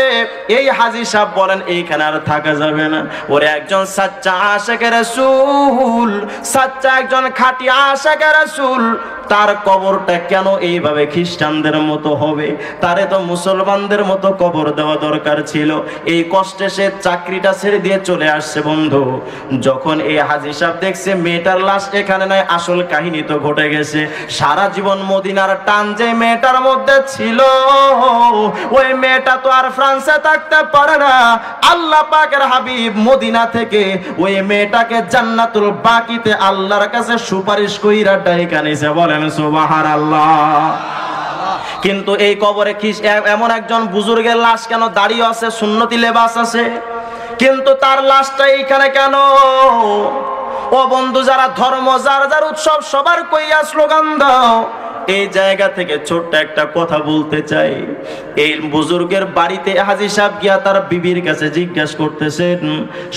এই হাজী সাহেব বলেন এইখানে আর থাকা যাবে না। ওরে একজন সাচ্চা আশিকে রাসূল, সাচ্চা একজন খাঁটি আশিকে রাসূল, তার কবরটা কেন এইভাবে খ্রিস্টানদের মতো হবে? তারে তো মুসলমানদের মতো কবর দেওয়া দরকার ছিল। এই কষ্টে সে চাকরিটা ছেড়ে দিয়ে চলে আসছে। বন্ধু, যখন এই হাজী সাহেব দেখছে মেয়েটার লাশ এখানে নাই, আসল কাহিনী তো ঘটে গেছে। সারা জীবন মদিনার টান যে মেয়েটার মধ্যে ছিল, ওই মেয়েটা তো আর ফ্রান্সে থাকতে পারে না। আল্লাহ পাকের হাবিব মদিনা থেকে ওই মেয়েটাকে জান্নাতুল বাকিতে আল্লাহর কাছে সুপারিশ কইরা ডাইকা নিছে। বলেন সুবহানাল্লাহ। কিন্তু এই কবরে কি এমন একজন বুজুর্গের লাশ কেন দাঁড়িয়ে আছে, সুন্নতি লেবাস আছে, কিন্তু তার লাশটা এইখানে কেন? ও বন্ধু, যারা ধর্ম, যার যার উৎসব, সবার কইয়া স্লোগান দাও। এই জায়গা থেকে ছোট্ট একটা কথা বলতে চাই। এই বুজুর্গের বাড়িতে হাজী সাহেব গিয়া তার বিবির কাছে জিজ্ঞাসা করতেছেন,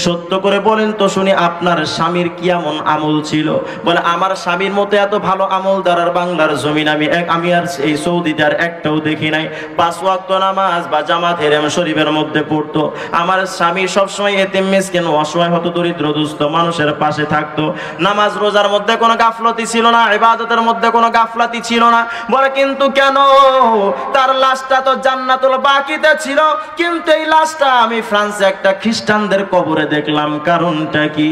সত্য করে বলেন তো শুনি আপনার স্বামীর কি এমন আমল ছিল? বলে, আমার স্বামীর মতো এত ভালো আমলদার আর বাংলার জমিন আমি আর এই সৌদিতে আর একটাও দেখি নাই। 5 ওয়াক্ত নামাজ বা জামাত হেরেম শরীফের মধ্যে পড়তো। আমার স্বামী সবসময় এতিম মিসকিন অসহায় হত দরিদ্র দুস্থ মানুষের পাশে থাকতো। নামাজ রোজার মধ্যে কোনো গাফলতি ছিল না, ইবাদতের মধ্যে কোনো গাফলতি ছিল না। বলে, কিন্তু কেন? তার লাশটা তো জান্নাতুল বাকিতে ছিল, কিন্তু এই লাশটা আমি ফ্রান্সে একটা খ্রিস্টানদের কবরে দেখলাম। কারণটা কি?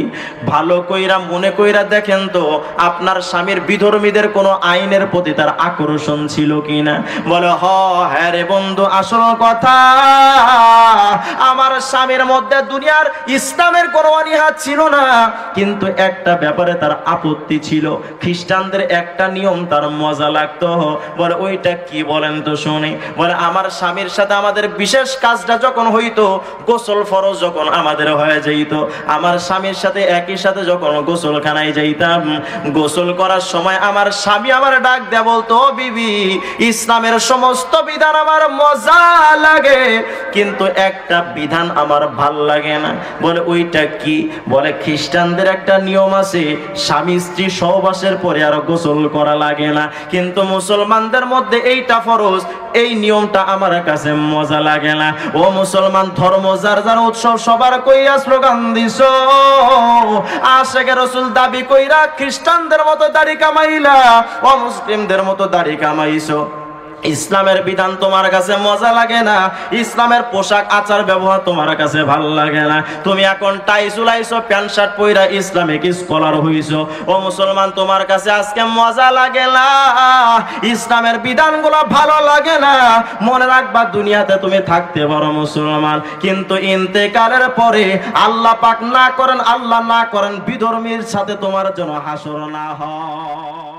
ভালো কইরা মনে কইরা দেখেন তো, আপনার স্বামীর বিধর্মীদের কোনো আইনের প্রতি তার আকর্ষণ ছিল কিনা? বলে, হ্যাঁ রে বন্ধু, আসল কথা, আমার স্বামীর মধ্যে দুনিয়ার ইসলামের কোনো অনীহা ছিল না, কিন্তু একটা ব্যাপারে তার আপত্তি ছিল। খ্রিস্টানদের একটা নিয়ম তার মজা লাগতো। বলে, ওইটা কি বলেন তো শুনি? বলে, আমার স্বামীর সাথে আমাদের বিশেষ কাজটা যখন হইতো, গোসল ফরজ যখন আমাদের হয়ে যাইত, আমার স্বামীর সাথে একই সাথে যখন গোসলখানায় যাইতাম, গোসল করার সময় আমার স্বামী আমার ডাক দেয়া বলতো, ও বিবি, ইসলামের সমস্ত বিধান আমার মজা লাগে, কিন্তু একটা বিধান আমার ভাল লাগে না। বলে, ওইটা কি? বলে, খ্রিস্টানদের একটা নিয়ম আছে, স্বামী স্ত্রী সহবাসের পরে আর গোসল করা লাগে না, কিন্তু মুসলমানদের মধ্যে এইটা ফরজ। এই নিয়মটা আমার কাছে মজা লাগে না। ও মুসলমান, ধর্ম যার যার উৎসব সবার কইয়া স্লোগান দিছো, আশিকে রাসূল দাবি কইরা খ্রিস্টানদের মতো দাড়ি কামাইলা, ও মুসলিমদের মতো দাড়ি কামাইছো। ইসলামের বিধান তোমার কাছে মজা লাগে না, ইসলামের পোশাক আচার ব্যবহার তোমার কাছে ভালো লাগে না। তুমি এখন টাই চুলাইছো, প্যান্ট শার্ট পইরা ইসলামিক স্কলার হইছো। ও মুসলমান, তোমার কাছে আজকে মজা লাগে না, ইসলামের বিধানগুলো ভালো লাগে না। মনে রাখবা, দুনিয়াতে তুমি থাকতে পারো মুসলমান, কিন্তু ইন্তেকালের পরে আল্লাহ পাক না করেন, আল্লাহ না করেন, বিধর্মীর সাথে তোমার জন্য হাসর না হয়।